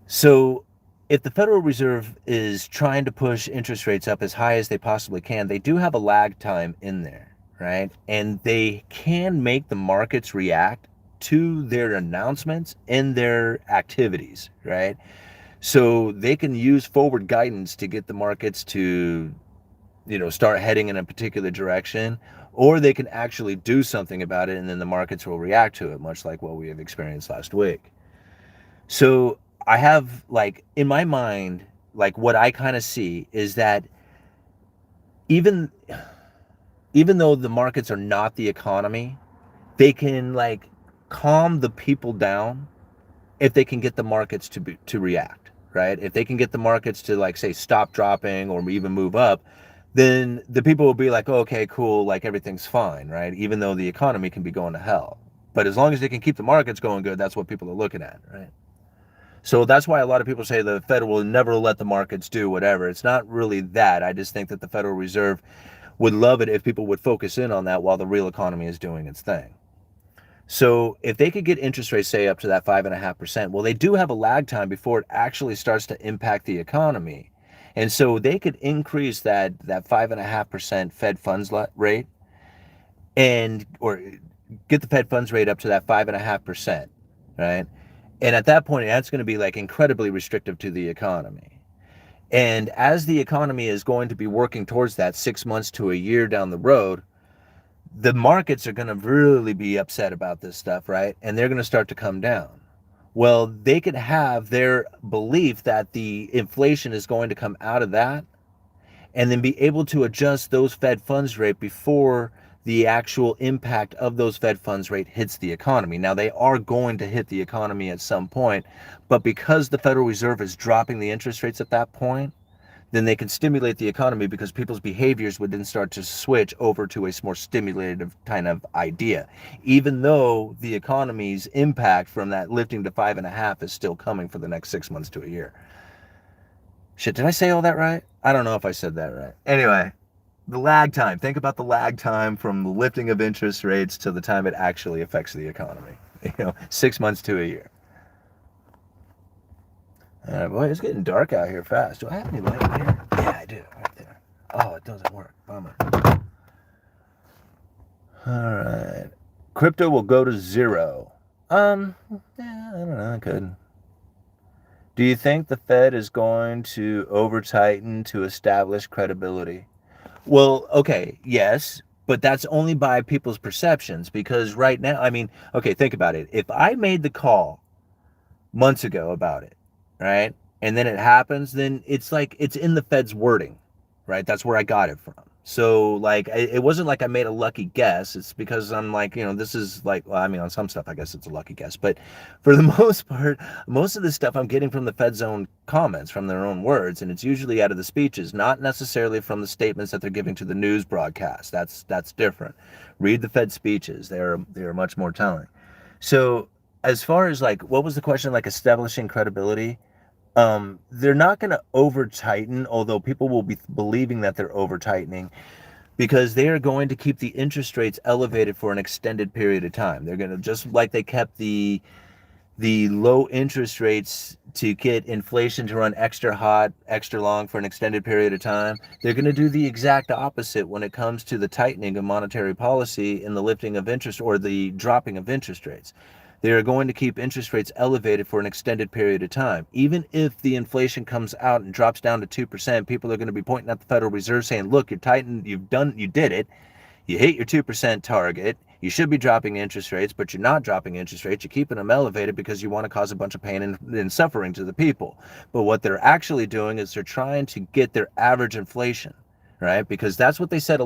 So if the Federal Reserve is trying to push interest rates up as high as they possibly can, they do have a lag time in there, right? And they can make the markets react to their announcements and their activities, right? So they can use forward guidance to get the markets to, start heading in a particular direction, or they can actually do something about it and then the markets will react to it, much like what we have experienced last week. So I have, like, in my mind, like, what I kind of see is that even even though the markets are not the economy, they can like calm the people down if they can get the markets to react, right? If they can get the markets to, like, say, stop dropping or even move up, then the people will be like, oh, okay, cool, like everything's fine, right? Even though the economy can be going to hell. But as long as they can keep the markets going good, that's what people are looking at, right? So that's why a lot of people say the Fed will never let the markets do whatever. It's not really that. I just think that the Federal Reserve would love it if people would focus in on that while the real economy is doing its thing. So if they could get interest rates, say, up to that 5.5%, well, they do have a lag time before it actually starts to impact the economy. And so they could increase that 5.5% Fed funds rate or get the Fed funds rate up to that 5.5%, right? And at that point, that's going to be like incredibly restrictive to the economy. And as the economy is going to be working towards that 6 months to a year down the road, the markets are going to really be upset about this stuff, right? And they're going to start to come down. Well, they could have their belief that the inflation is going to come out of that and then be able to adjust those Fed funds rate before the actual impact of those Fed funds rate hits the economy. Now, they are going to hit the economy at some point, but because the Federal Reserve is dropping the interest rates at that point, then they can stimulate the economy because people's behaviors would then start to switch over to a more stimulative kind of idea, even though the economy's impact from that lifting to 5.5 is still coming for the next 6 months to a year. Shit, did I say all that right? I don't know if I said that right. Anyway, the lag time. Think about the lag time from the lifting of interest rates to the time it actually affects the economy. 6 months to a year. Boy, it's getting dark out here fast. Do I have any light in here? Yeah, I do, right there. Oh, it doesn't work. Bummer. All right. Crypto will go to zero. Yeah, I don't know. I could. Do you think the Fed is going to over-tighten to establish credibility? Well, okay, yes, but that's only by people's perceptions because right now, I mean, okay, think about it. If I made the call months ago about it, right? And then it happens, then it's like it's in the Fed's wording, right? That's where I got it from. So like it wasn't like I made a lucky guess. It's because I'm like, this is like, well, I mean, on some stuff I guess it's a lucky guess, but for the most part, most of this stuff I'm getting from the Fed's own comments, from their own words, and it's usually out of the speeches, not necessarily from the statements that they're giving to the news broadcast. That's different. Read the Fed speeches. They're much more telling. So as far as like what was the question, like establishing credibility? They're not going to over tighten, although people will be believing that they're over tightening because they are going to keep the interest rates elevated for an extended period of time. They're going to, just like they kept the low interest rates to get inflation to run extra hot, extra long for an extended period of time, they're going to do the exact opposite when it comes to the tightening of monetary policy and the lifting of interest or the dropping of interest rates. They are going to keep interest rates elevated for an extended period of time. Even if the inflation comes out and drops down to 2%, people are going to be pointing at the Federal Reserve saying, look, you're tightened, you did it. You hit your 2% target. You should be dropping interest rates, but you're not dropping interest rates. You're keeping them elevated because you want to cause a bunch of pain and suffering to the people. But what they're actually doing is they're trying to get their average inflation, right? Because that's what they said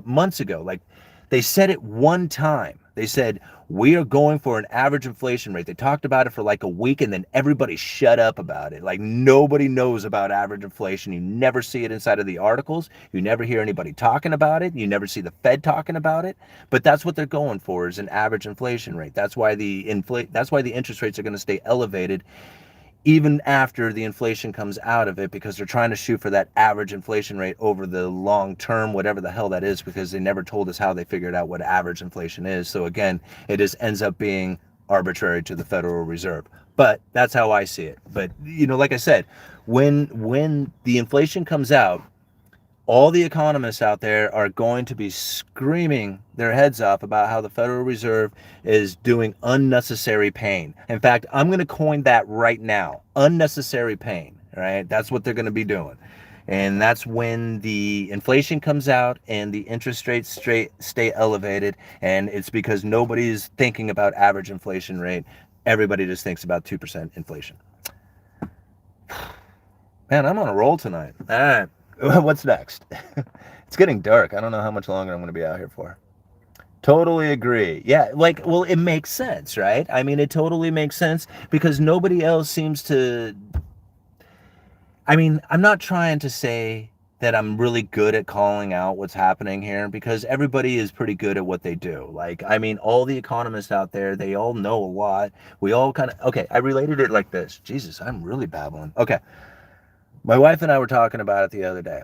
months ago. Like they said it one time. They said, we are going for an average inflation rate. They talked about it for like a week and then everybody shut up about it. Like nobody knows about average inflation. You never see it inside of the articles. You never hear anybody talking about it. You never see the Fed talking about it. But that's what they're going for, is an average inflation rate. That's why the interest rates are going to stay elevated even after the inflation comes out of it, because they're trying to shoot for that average inflation rate over the long term, whatever the hell that is, because they never told us how they figured out what average inflation is. So again, it just ends up being arbitrary to the Federal Reserve. But that's how I see it. But like I said, when the inflation comes out, all the economists out there are going to be screaming their heads off about how the Federal Reserve is doing unnecessary pain. In fact, I'm going to coin that right now. Unnecessary pain, right? That's what they're going to be doing. And that's when the inflation comes out and the interest rates stay elevated. And it's because nobody is thinking about average inflation rate. Everybody just thinks about 2% inflation. Man, I'm on a roll tonight. All right. What's next? It's getting dark. I don't know how much longer I'm going to be out here for. Totally agree. Yeah, well, it makes sense, right? I mean, it totally makes sense because nobody else seems to... I mean, I'm not trying to say that I'm really good at calling out what's happening here, because everybody is pretty good at what they do. Like, I mean, all the economists out there, they all know a lot. We all kind of, okay, I related it like this. Jesus, I'm really babbling. Okay. My wife and I were talking about it the other day.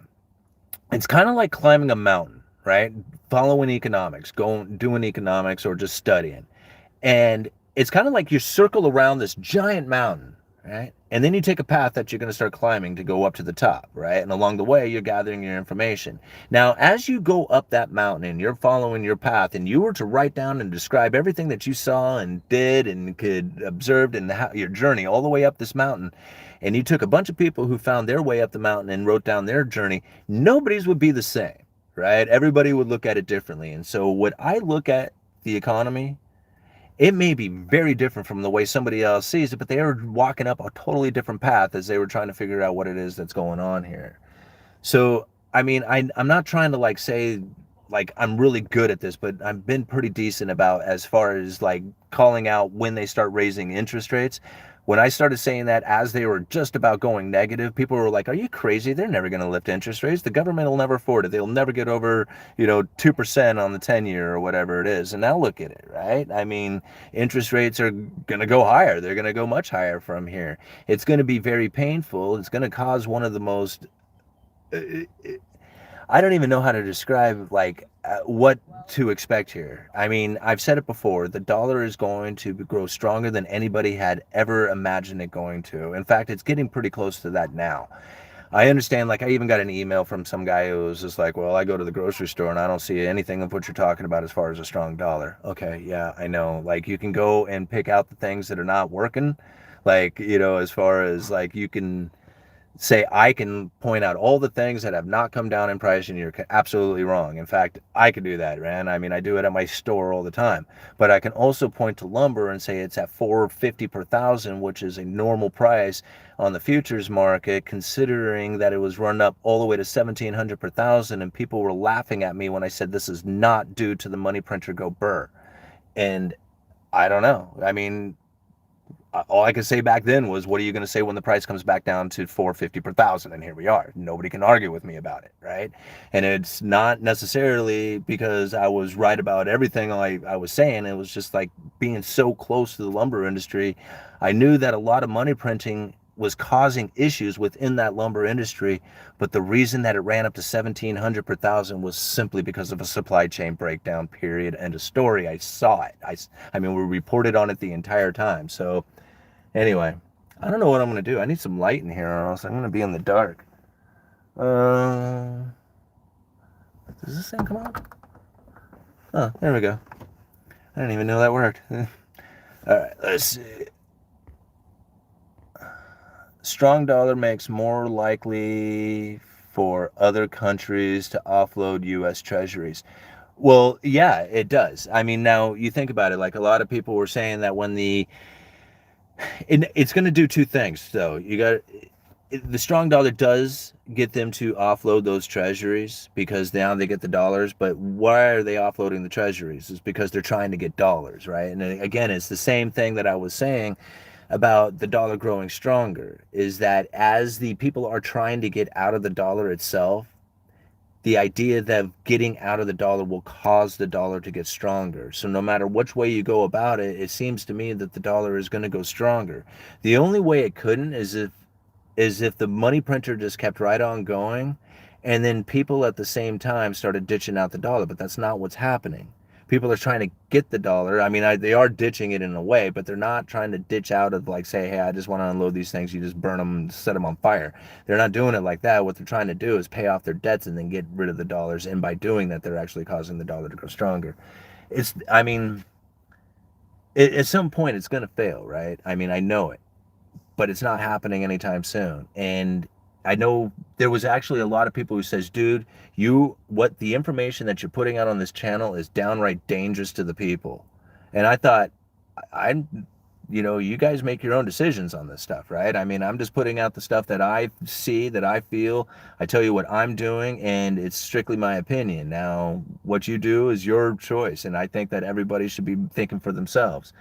It's kind of like climbing a mountain, right? Following economics, doing economics or just studying. And it's kind of like you circle around this giant mountain, right? And then you take a path that you're going to start climbing to go up to the top, right? And along the way, you're gathering your information. Now, as you go up that mountain and you're following your path, and you were to write down and describe everything that you saw and did and could observed in your journey all the way up this mountain, and you took a bunch of people who found their way up the mountain and wrote down their journey, nobody's would be the same, right? Everybody would look at it differently. And so what I look at the economy, it may be very different from the way somebody else sees it, but they are walking up a totally different path as they were trying to figure out what it is that's going on here. So, I mean, I'm not trying to like say like I'm really good at this, but I've been pretty decent about as far as like calling out when they start raising interest rates. When I started saying that as they were just about going negative, people were like, are you crazy? They're never going to lift interest rates. The government will never afford it. They'll never get over, 2% on the 10-year or whatever it is. And now look at it, right? I mean, interest rates are going to go higher. They're going to go much higher from here. It's going to be very painful. It's going to cause one of the most I don't even know how to describe like what to expect here. I mean, I've said it before, the dollar is going to grow stronger than anybody had ever imagined it going to. In fact, it's getting pretty close to that now. I understand, like I even got an email from some guy who was just like, well, I go to the grocery store and I don't see anything of what you're talking about as far as a strong dollar. Okay, yeah, I know. Like you can go and pick out the things that are not working. Like, as far as like you can say I can point out all the things that have not come down in price, and you're absolutely wrong. In fact, I could do that, man. I mean, I do it at my store all the time. But I can also point to lumber and say it's at $450 per thousand, which is a normal price on the futures market, considering that it was run up all the way to $1,700 per thousand, and people were laughing at me when I said this is not due to the money printer go burr. And I don't know. I mean, all I could say back then was, what are you going to say when the price comes back down to $450 per thousand? And here we are. Nobody can argue with me about it, right? And it's not necessarily because I was right about everything I was saying. It was just like being so close to the lumber industry. I knew that a lot of money printing was causing issues within that lumber industry, but the reason that it ran up to $1,700 per thousand was simply because of a supply chain breakdown, period, end of story. I saw it. I mean, we reported on it the entire time. So anyway, I don't know what I'm going to do. I need some light in here, or else I'm going to be in the dark. Does this thing come on? Oh, there we go. I didn't even know that worked. All right, let's see. Strong dollar makes more likely for other countries to offload U.S. treasuries. Well, yeah, it does. I mean, now you think about it, like a lot of people were saying that when it's going to do two things, though. The strong dollar does get them to offload those treasuries because now they get the dollars. But why are they offloading the treasuries? It's because they're trying to get dollars, right? And again, it's the same thing that I was saying about the dollar growing stronger, is that as the people are trying to get out of the dollar itself, the idea that getting out of the dollar will cause the dollar to get stronger. So no matter which way you go about it, it seems to me that the dollar is going to go stronger. The only way it couldn't is if the money printer just kept right on going, and then people at the same time started ditching out the dollar. But that's not what's happening. People are trying to get the dollar. I mean, they are ditching it in a way, but they're not trying to ditch out of like, say, hey, I just want to unload these things. You just burn them and set them on fire. They're not doing it like that. What they're trying to do is pay off their debts and then get rid of the dollars. And by doing that, they're actually causing the dollar to grow stronger. I mean, at some point it's going to fail, right? I mean, I know it, but it's not happening anytime soon. And I know there was actually a lot of people who says, dude, what the information that you're putting out on this channel is downright dangerous to the people. And I thought, you guys make your own decisions on this stuff, right? I mean, I'm just putting out the stuff that I see, that I feel. I tell you what I'm doing, and it's strictly my opinion. Now, what you do is your choice, and I think that everybody should be thinking for themselves.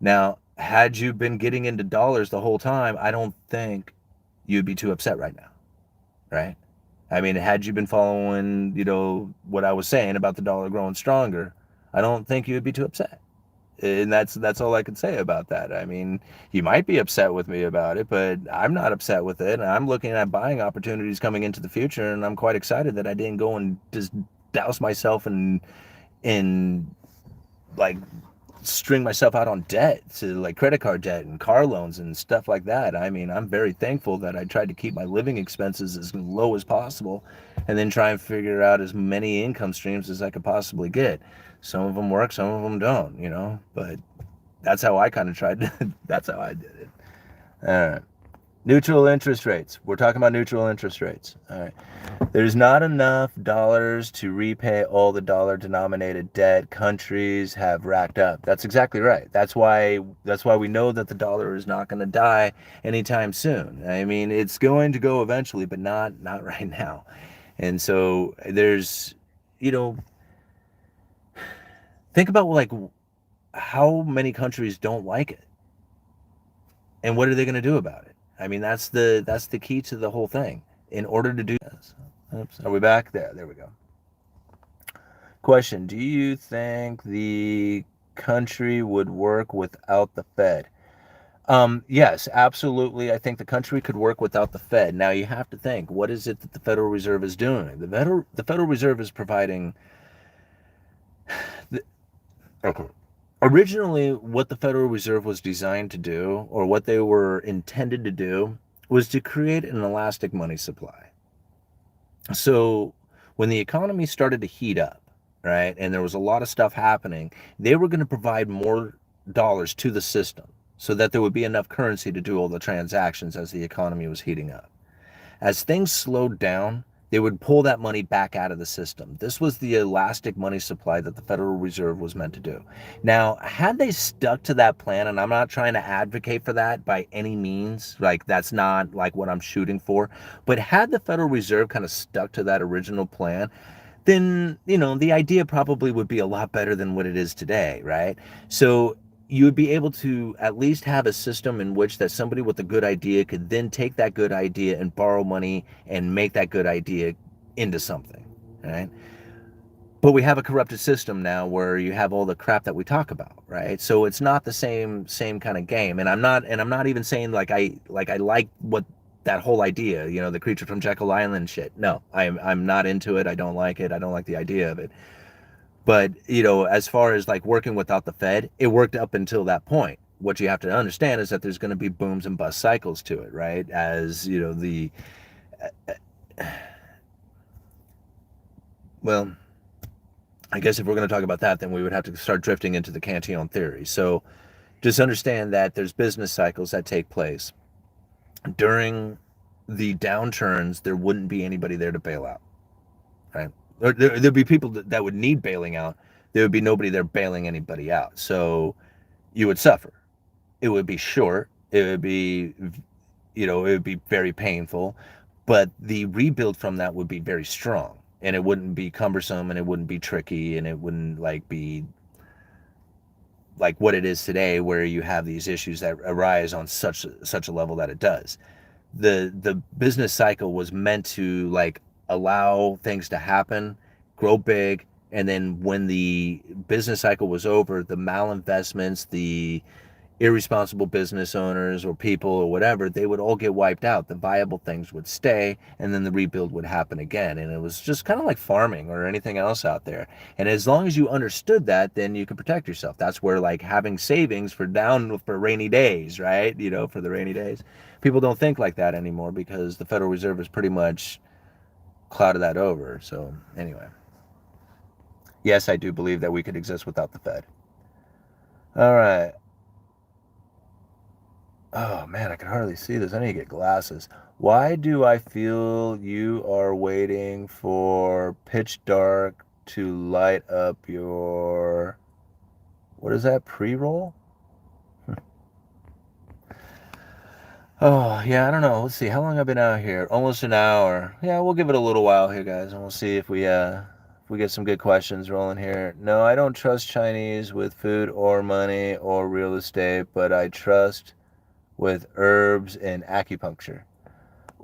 Now, had you been getting into dollars the whole time, I don't think you'd be too upset right now, right? I mean, had you been following, what I was saying about the dollar growing stronger, I don't think you would be too upset. And that's all I can say about that. I mean, you might be upset with me about it, but I'm not upset with it. And I'm looking at buying opportunities coming into the future, and I'm quite excited that I didn't go and just douse myself in like string myself out on debt, to like credit card debt and car loans and stuff like that. I mean, I'm very thankful that I tried to keep my living expenses as low as possible and then try and figure out as many income streams as I could possibly get. Some of them work, some of them don't, but that's how I kind of tried to, that's how I did it. All right. Neutral interest rates. We're talking about neutral interest rates. All right. There's not enough dollars to repay all the dollar-denominated debt countries have racked up. That's exactly right. That's why we know that the dollar is not going to die anytime soon. I mean, it's going to go eventually, but not right now. And so there's, think about like how many countries don't like it, and what are they going to do about it? I mean, that's the key to the whole thing. In order to do this, oops, are we back? There we go. Question: do you think the country would work without the Fed? Yes, absolutely. I think the country could work without the Fed. Now you have to think, what is it that the Federal Reserve is doing? The Federal Reserve is providing. Okay. Originally, what the Federal Reserve was designed to do, or what they were intended to do, was to create an elastic money supply. So when the economy started to heat up, right, and there was a lot of stuff happening, they were going to provide more dollars to the system so that there would be enough currency to do all the transactions as the economy was heating up. As things slowed down, they would pull that money back out of the system. This was the elastic money supply that the Federal Reserve was meant to do. Now, had they stuck to that plan, and I'm not trying to advocate for that by any means, like that's not like what I'm shooting for, but had the Federal Reserve kind of stuck to that original plan, then, the idea probably would be a lot better than what it is today, right? So you would be able to at least have a system in which that somebody with a good idea could then take that good idea and borrow money and make that good idea into something, right? But we have a corrupted system now where you have all the crap that we talk about, right? So it's not the same kind of game. And I'm not even saying like I like what that whole idea, the creature from Jekyll Island shit. No, I'm not into it. I don't like it. I don't like the idea of it. But, as far as like working without the Fed, it worked up until that point. What you have to understand is that there's going to be booms and bust cycles to it, right? As, well, I guess if we're going to talk about that, then we would have to start drifting into the Cantion Theory. So just understand that there's business cycles that take place. During the downturns, there wouldn't be anybody there to bail out, right? Or there'd be people that would need bailing out. There would be nobody there bailing anybody out. So you would suffer. It would be short. It would be, it would be very painful. But the rebuild from that would be very strong. And it wouldn't be cumbersome, and it wouldn't be tricky, and it wouldn't be like what it is today, where you have these issues that arise on such a level that it does. The business cycle was meant to allow things to happen, grow big, and then when the business cycle was over, the malinvestments, the irresponsible business owners or people or whatever, they would all get wiped out. The viable things would stay, and then the rebuild would happen again. And it was just kind of like farming or anything else out there. And as long as you understood that, then you could protect yourself. That's where having savings for rainy days, right? For the rainy days. People don't think like that anymore because the Federal Reserve has pretty much clouded that over. So anyway, yes, I do believe that we could exist without the Fed. All right. Oh man, I can hardly see this. I need to get glasses. Why do I feel you are waiting for pitch dark to light up your, what is that, pre-roll? Oh, yeah, I don't know. Let's see. How long have I been out here? Almost an hour. Yeah, we'll give it a little while here, guys, and we'll see if we get some good questions rolling here. No, I don't trust Chinese with food or money or real estate, but I trust with herbs and acupuncture.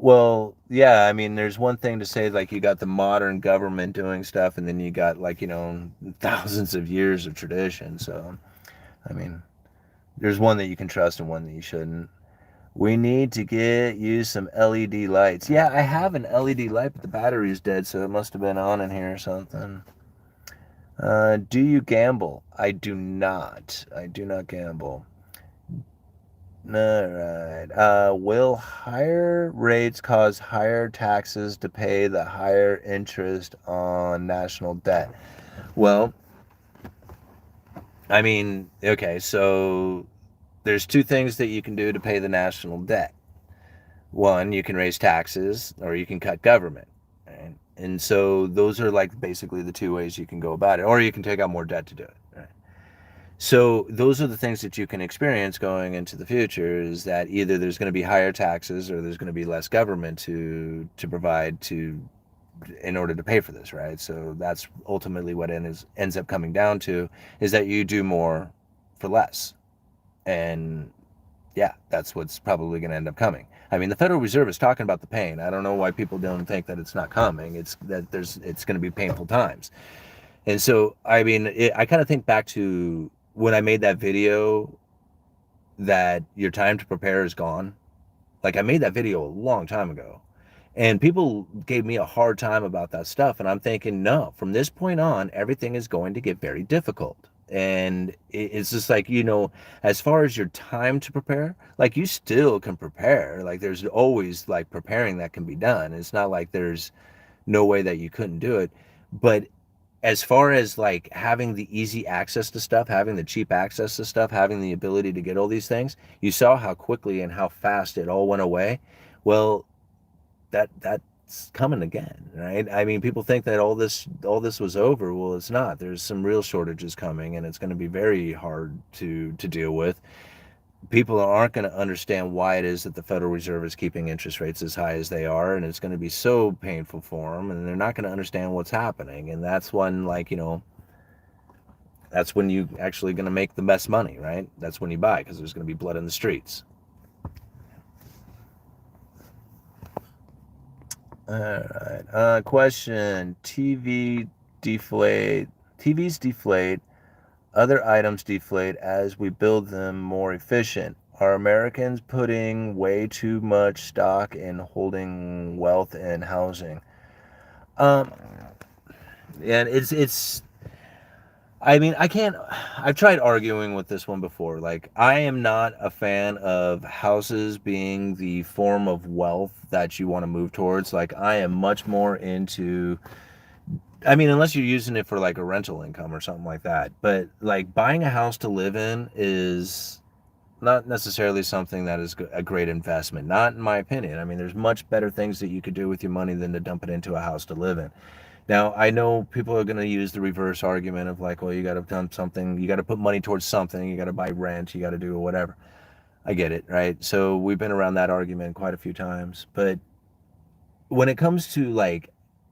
Well, yeah, I mean, there's one thing to say, like, you got the modern government doing stuff, and then you got, like, thousands of years of tradition. So, I mean, there's one that you can trust and one that you shouldn't. We need to get you some LED lights. Yeah, I have an LED light, but the battery's dead, so it must have been on in here or something. Do you gamble? I do not. I do not gamble. All right. Will higher rates cause higher taxes to pay the higher interest on national debt? Well, I mean, okay, so there's two things that you can do to pay the national debt. One, you can raise taxes or you can cut government. Right? And so those are like basically the two ways you can go about it, or you can take out more debt to do it. Right? So those are the things that you can experience going into the future, is that either there's going to be higher taxes or there's going to be less government to provide to in order to pay for this, right? So that's ultimately what ends up coming down to, is that you do more for less. And yeah, that's what's probably going to end up coming. I mean, the Federal Reserve is talking about the pain. I don't know why people don't think that it's not coming. It's that it's going to be painful times. And so, I mean, I kind of think back to when I made that video that your time to prepare is gone. Like, I made that video a long time ago, and people gave me a hard time about that stuff. And I'm thinking, no, from this point on, everything is going to get very difficult. And it's just like, as far as your time to prepare, like, you still can prepare. Like, there's always like preparing that can be done. It's not like there's no way that you couldn't do it. But as far as like having the easy access to stuff, having the cheap access to stuff, having the ability to get all these things, you saw how quickly and how fast it all went away. Well, that's coming again, right? I mean, people think that all this was over. Well, it's not. There's some real shortages coming, and it's going to be very hard to deal with. People aren't going to understand why it is that the Federal Reserve is keeping interest rates as high as they are, and it's going to be so painful for them, and they're not going to understand what's happening. And that's when, like, that's when you actually going to make the best money, right? That's when you buy, because there's going to be blood in the streets. All right. Question. TVs deflate. Other items deflate as we build them more efficient. Are Americans putting way too much stock in holding wealth and housing? Um, and it's. I mean, I can't. I've tried arguing with this one before. Like, I am not a fan of houses being the form of wealth that you want to move towards. Like, I am much more into. I mean, unless you're using it for like a rental income or something like that. But like, buying a house to live in is not necessarily something that is a great investment. Not in my opinion. I mean, there's much better things that you could do with your money than to dump it into a house to live in. Now, I know people are going to use the reverse argument of like, well, you got to dump something, you got to put money towards something, you got to buy rent, you got to do whatever. I get it, right? So we've been around that argument quite a few times. But when it comes to like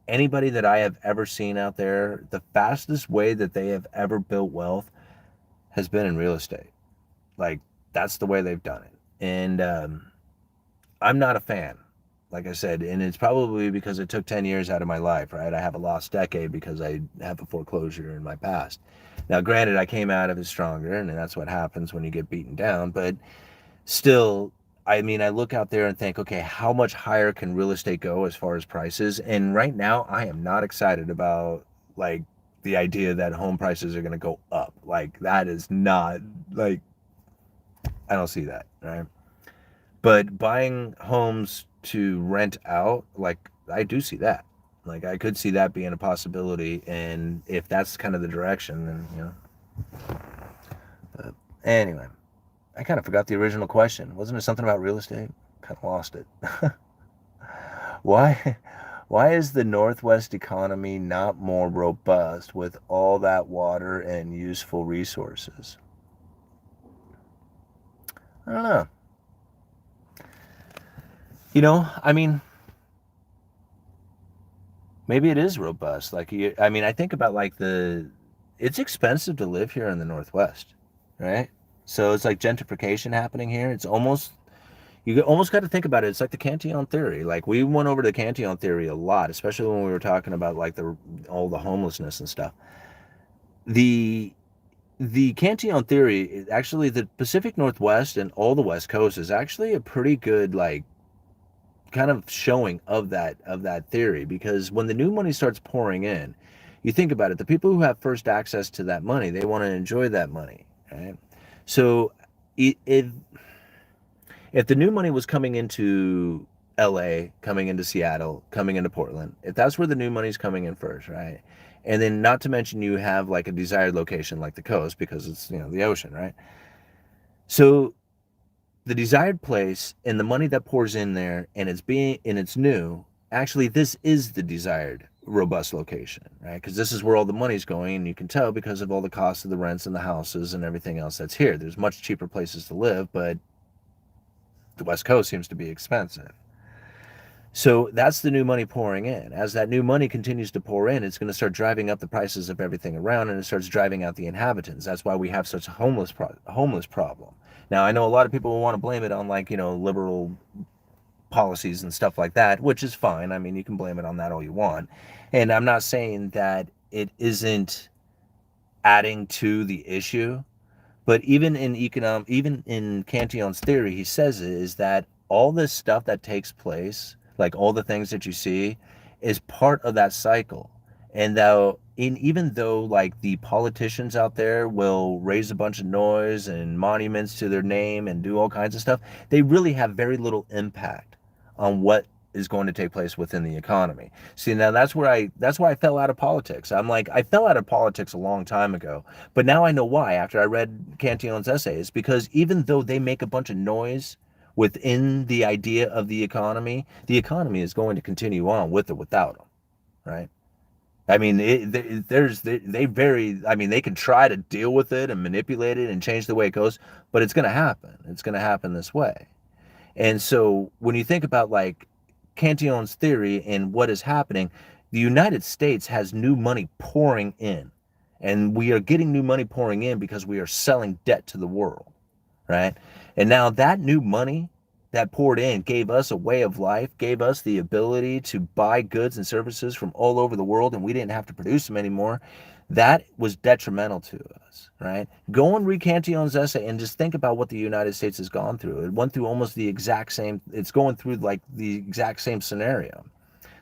anybody that I have ever seen out there, the fastest way that they have ever built wealth has been in real estate. Like, that's the way they've done it. And I'm not a fan, like I said, and it's probably because it took 10 years out of my life, right? I have a lost decade because I have a foreclosure in my past. Now, granted, I came out of it stronger, and that's what happens when you get beaten down, but still, I mean, I look out there and think, okay, how much higher can real estate go as far as prices? And right now, I am not excited about like the idea that home prices are going to go up. Like, that is not like, I don't see that, right? But buying homes to rent out, like, I do see that. Like, I could see that being a possibility, and if that's kind of the direction, then. But anyway, I kind of forgot the original question. Wasn't it something about real estate? Kind of lost it. Why, why is the Northwest economy not more robust with all that water and useful resources? I don't know. I mean, maybe it is robust. Like, I mean, I think about like it's expensive to live here in the Northwest, right? So it's like gentrification happening here. It's almost, You almost got to think about it. It's like the Cantion Theory. Like we went over the Cantion Theory a lot, especially when we were talking about like all the homelessness and stuff. The the Cantion Theory, actually, the Pacific Northwest and all the West Coast is actually a pretty good like kind of showing of that theory, because when the new money starts pouring in, you think about it, the people who have first access to that money, they want to enjoy that money, right? So if the new money was coming into LA, coming into Seattle, coming into Portland, if that's where the new money's coming in first, right? And then not to mention you have like a desired location like the coast because it's, the ocean, right? So the desired place and the money that pours in there and it's new, actually this is the desired robust location, right? Because this is where all the money's going, and you can tell because of all the costs of the rents and the houses and everything else that's here. There's much cheaper places to live, but the West Coast seems to be expensive. So that's the new money pouring in. As that new money continues to pour in, it's going to start driving up the prices of everything around, and it starts driving out the inhabitants. That's why we have such a homeless problem. Now, I know a lot of people will want to blame it on like, liberal policies and stuff like that, which is fine. I mean, you can blame it on that all you want. And I'm not saying that it isn't adding to the issue, but even in Cantion's theory, he says is that all this stuff that takes place, like all the things that you see, is part of that cycle. And even though like the politicians out there will raise a bunch of noise and monuments to their name and do all kinds of stuff, they really have very little impact on what is going to take place within the economy. See, now that's why I fell out of politics. I'm like, I fell out of politics a long time ago, but now I know why after I read Cantion's essays, because even though they make a bunch of noise within the idea of the economy is going to continue on with or without them, right? I mean, they can try to deal with it and manipulate it and change the way it goes, but it's going to happen. It's going to happen this way. And so when you think about like Cantion's theory and what is happening, the United States has new money pouring in. And we are getting new money pouring in because we are selling debt to the world, right? And now that new money that poured in gave us a way of life, gave us the ability to buy goods and services from all over the world, and we didn't have to produce them anymore. That was detrimental to us, right? Go and read Cantion's essay and just think about what the United States has gone through. It went through almost the exact same, it's going through like the exact same scenario.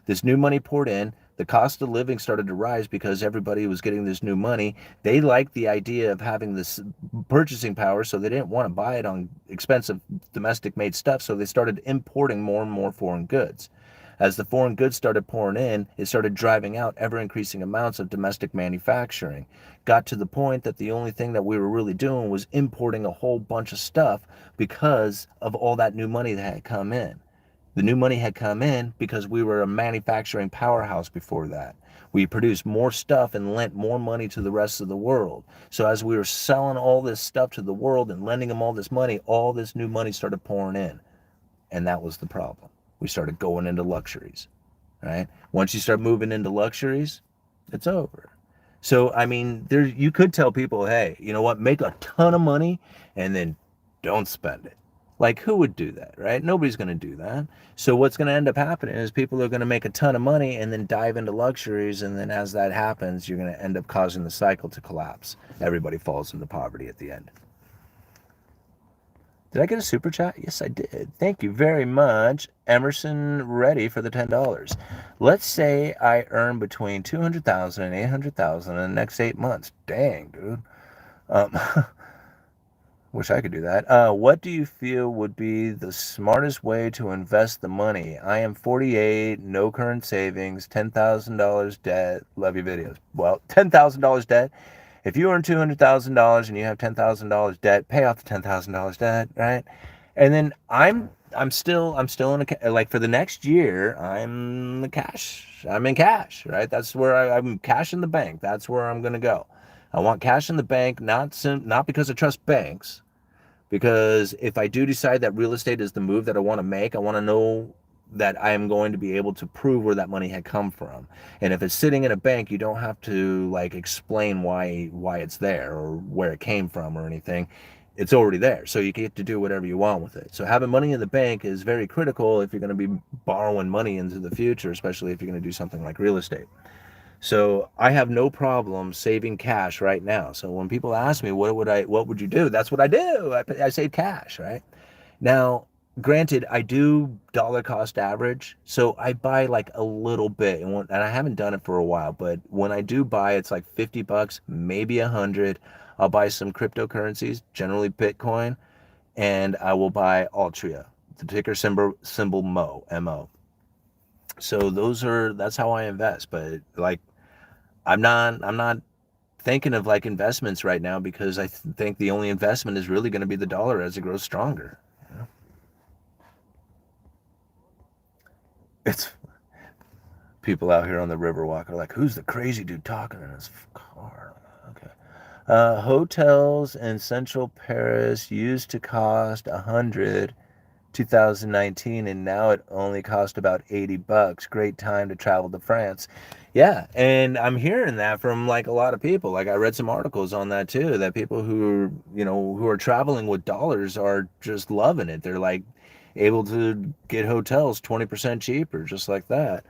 This new money poured in. The cost of living started to rise because everybody was getting this new money. They liked the idea of having this purchasing power, so they didn't want to buy it on expensive domestic made stuff, so they started importing more and more foreign goods. As the foreign goods started pouring in, it started driving out ever increasing amounts of domestic manufacturing. Got to the point that the only thing that we were really doing was importing a whole bunch of stuff because of all that new money that had come in. The new money had come in because we were a manufacturing powerhouse before that. We produced more stuff and lent more money to the rest of the world. So as we were selling all this stuff to the world and lending them all this new money started pouring in. And that was the problem. We started going into luxuries, right? Once you start moving into luxuries, it's over. So, I mean, you could tell people, hey, you know what, make a ton of money and then don't spend it. Like, who would do that, right? Nobody's going to do that. So what's going to end up happening is people are going to make a ton of money and then dive into luxuries. And then as that happens, you're going to end up causing the cycle to collapse. Everybody falls into poverty at the end. Did I get a super chat? Yes, I did. Thank you very much. Emerson Ready for the $10. Let's say I earn between $200,000 and $800,000 in the next 8 months. Dang, dude. Wish I could do that. What do you feel would be the smartest way to invest the money? I am 48, no current savings, $10,000 debt. Love your videos. Well, $10,000 debt. If you earn $200,000 and you have $10,000 debt, pay off the $10,000 debt, right? And then I'm still in like for the next year, I'm in cash, right? That's where I'm cash in the bank. That's where I'm gonna go. I want cash in the bank, not because I trust banks, because if I do decide that real estate is the move that I want to make, I want to know that I am going to be able to prove where that money had come from. And if it's sitting in a bank, you don't have to like explain why it's there or where it came from or anything. it's already there. So you get to do whatever you want with it. So having money in the bank is very critical if you're going to be borrowing money into the future, especially if you're going to do something like real estate. So I have no problem saving cash right now. So when people ask me, what would you do? That's what I do. I save cash, right? Now, granted, I do dollar cost average, so I buy like a little bit, and I haven't done it for a while. But when I do buy, it's like $50, maybe 100. I'll buy some cryptocurrencies, generally Bitcoin, and I will buy Altria, the ticker symbol MO. So that's how I invest. But like, I'm not thinking of like investments right now because I think the only investment is really going to be the dollar as it grows stronger. You know? It's people out here on the Riverwalk are like, who's the crazy dude talking in his car? Okay. Hotels in central Paris used to cost 100 2019, and now it only cost about $80. Great time to travel to France. Yeah, and I'm hearing that from like a lot of people. Like I read some articles on that too, that people who are traveling with dollars are just loving it. They're like able to get hotels 20% cheaper just like that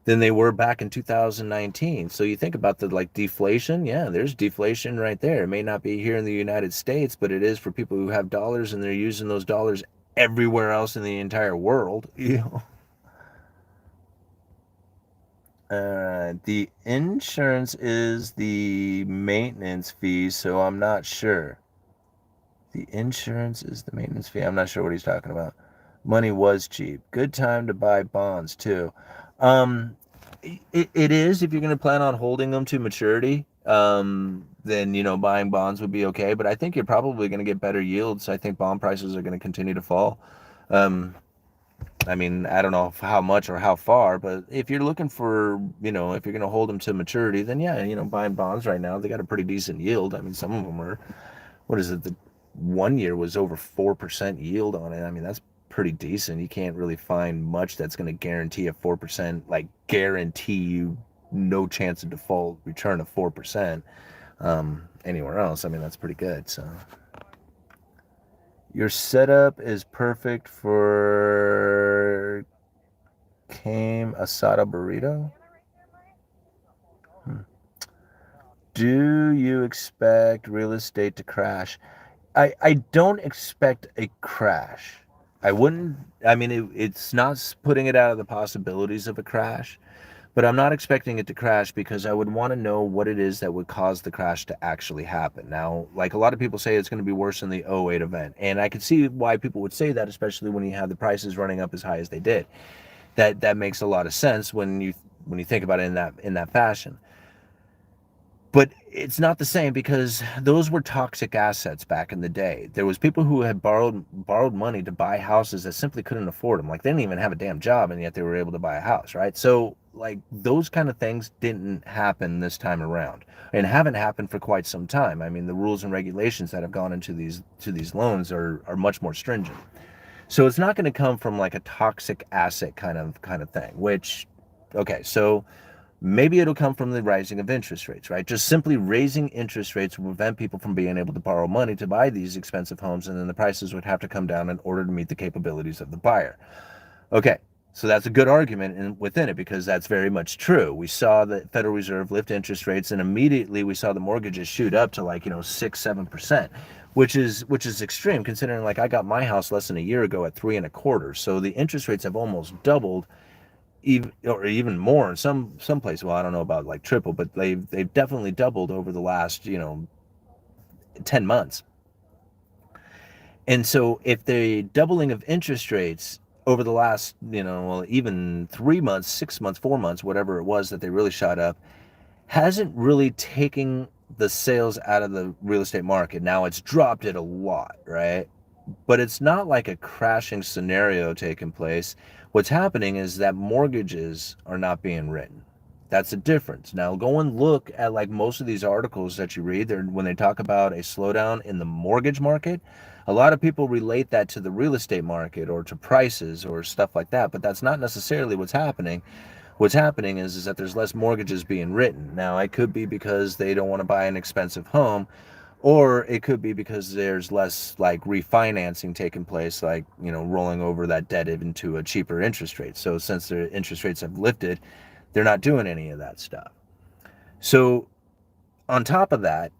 than they were back in 2019. So you think about the like deflation, yeah, there's deflation right there. It may not be here in the United States, but it is for people who have dollars and they're using those dollars everywhere else in the entire world. You know? The insurance is the maintenance fee, so I'm not sure. The insurance is the maintenance fee. I'm not sure what he's talking about. Money was cheap. Good time to buy bonds too. Um, it is if you're going to plan on holding them to maturity. Then buying bonds would be okay. But I think you're probably going to get better yields. I think bond prices are going to continue to fall. Um, I mean, I don't know how much or how far, but if you're looking for, if you're going to hold them to maturity, then yeah, buying bonds right now, they got a pretty decent yield. I mean, some of them are, what is it? The 1 year was over 4% yield on it. I mean, that's pretty decent. You can't really find much that's going to guarantee a 4%, like guarantee you no chance of default return of 4% anywhere else. I mean, that's pretty good. So your setup is perfect for came asada burrito. Do you expect real estate to crash? I don't expect a crash. I wouldn't, I mean, it's not putting it out of the possibilities of a crash, but I'm not expecting it to crash because I would want to know what it is that would cause the crash to actually happen. Now, like a lot of people say it's going to be worse than the '08 event, and I could see why people would say that, especially when you have the prices running up as high as they did. That makes a lot of sense when you think about it in that fashion. But it's not the same because those were toxic assets back in the day. There was people who had borrowed money to buy houses that simply couldn't afford them. Like they didn't even have a damn job and yet they were able to buy a house, right? So like those kind of things didn't happen this time around and haven't happened for quite some time. I mean, the rules and regulations that have gone into these loans are much more stringent. So it's not going to come from like a toxic asset kind of thing, which okay, so maybe it'll come from the rising of interest rates, right? Just simply raising interest rates will prevent people from being able to borrow money to buy these expensive homes, and then the prices would have to come down in order to meet the capabilities of the buyer. Okay, so that's a good argument within it because that's very much true. We saw the Federal Reserve lift interest rates, and immediately we saw the mortgages shoot up to like 6-7%, which is extreme considering like I got my house less than a year ago at 3.25. So the interest rates have almost doubled even more in some places. Well, I don't know about like triple, but they've definitely doubled over the last 10 months. And so if the doubling of interest rates over the last well, even 3 months, 6 months, 4 months, whatever it was that they really shot up, hasn't really taken the sales out of the real estate market. Now it's dropped it a lot, right? But it's not like a crashing scenario taking place. What's happening is that mortgages are not being written. That's the difference. Now go and look at like most of these articles that you read there when they talk about a slowdown in the mortgage market. A lot of people relate that to the real estate market or to prices or stuff like that, but that's not necessarily what's happening. What's happening is that there's less mortgages being written. Now it could be because they don't want to buy an expensive home, Or it could be because there's less like refinancing taking place, like, rolling over that debt into a cheaper interest rate. So since the interest rates have lifted, they're not doing any of that stuff. So on top of that,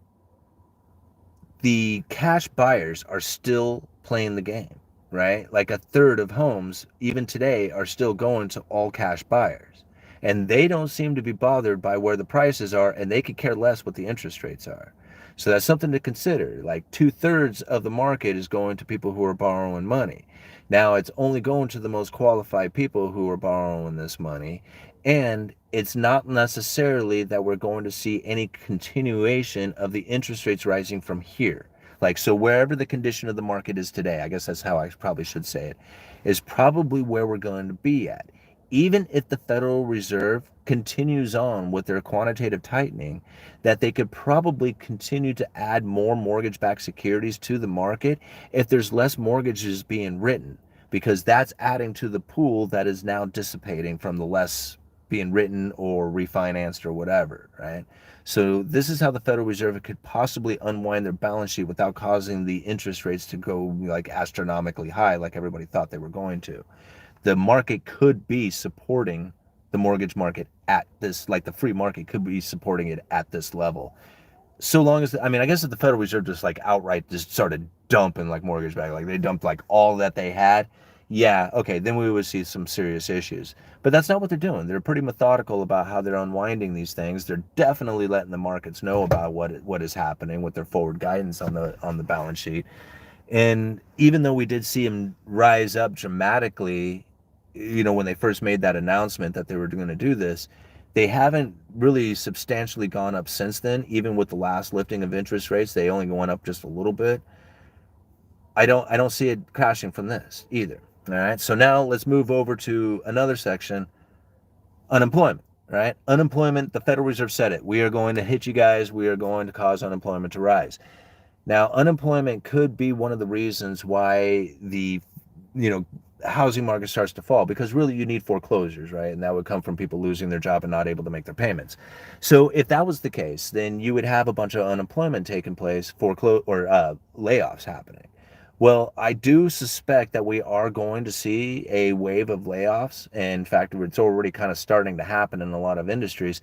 the cash buyers are still playing the game, right? Like a third of homes, even today, are still going to all cash buyers. And they don't seem to be bothered by where the prices are, and they could care less what the interest rates are. So that's something to consider. Like 2/3 of the market is going to people who are borrowing money. Now it's only going to the most qualified people who are borrowing this money. And it's not necessarily that we're going to see any continuation of the interest rates rising from here. Like, so wherever the condition of the market is today, I guess that's how I probably should say it, is probably where we're going to be at. Even if the Federal Reserve continues on with their quantitative tightening, that they could probably continue to add more mortgage-backed securities to the market if there's less mortgages being written, because that's adding to the pool that is now dissipating from the less being written or refinanced or whatever, right? So this is how the Federal Reserve could possibly unwind their balance sheet without causing the interest rates to go like astronomically high like everybody thought they were going to. The market could be supporting the mortgage market at this, like the free market could be supporting it at this level. So long as, I mean, I guess if the Federal Reserve just like outright just started dumping like mortgage back, like they dumped like all that they had, yeah, okay, then we would see some serious issues. But that's not what they're doing. They're pretty methodical about how they're unwinding these things. They're definitely letting the markets know about what is happening with their forward guidance on the balance sheet. And even though we did see them rise up dramatically, when they first made that announcement that they were going to do this, they haven't really substantially gone up since then. Even with the last lifting of interest rates, they only went up just a little bit. I don't see it crashing from this either. All right. So now let's move over to another section, unemployment. Right? Unemployment, the Federal Reserve said it. We are going to hit you guys. We are going to cause unemployment to rise. Now, unemployment could be one of the reasons why the, housing market starts to fall, because really you need foreclosures, right? And that would come from people losing their job and not able to make their payments. So if that was the case, then you would have a bunch of unemployment taking place, layoffs happening. Well, I do suspect that we are going to see a wave of layoffs. In fact, it's already kind of starting to happen in a lot of industries.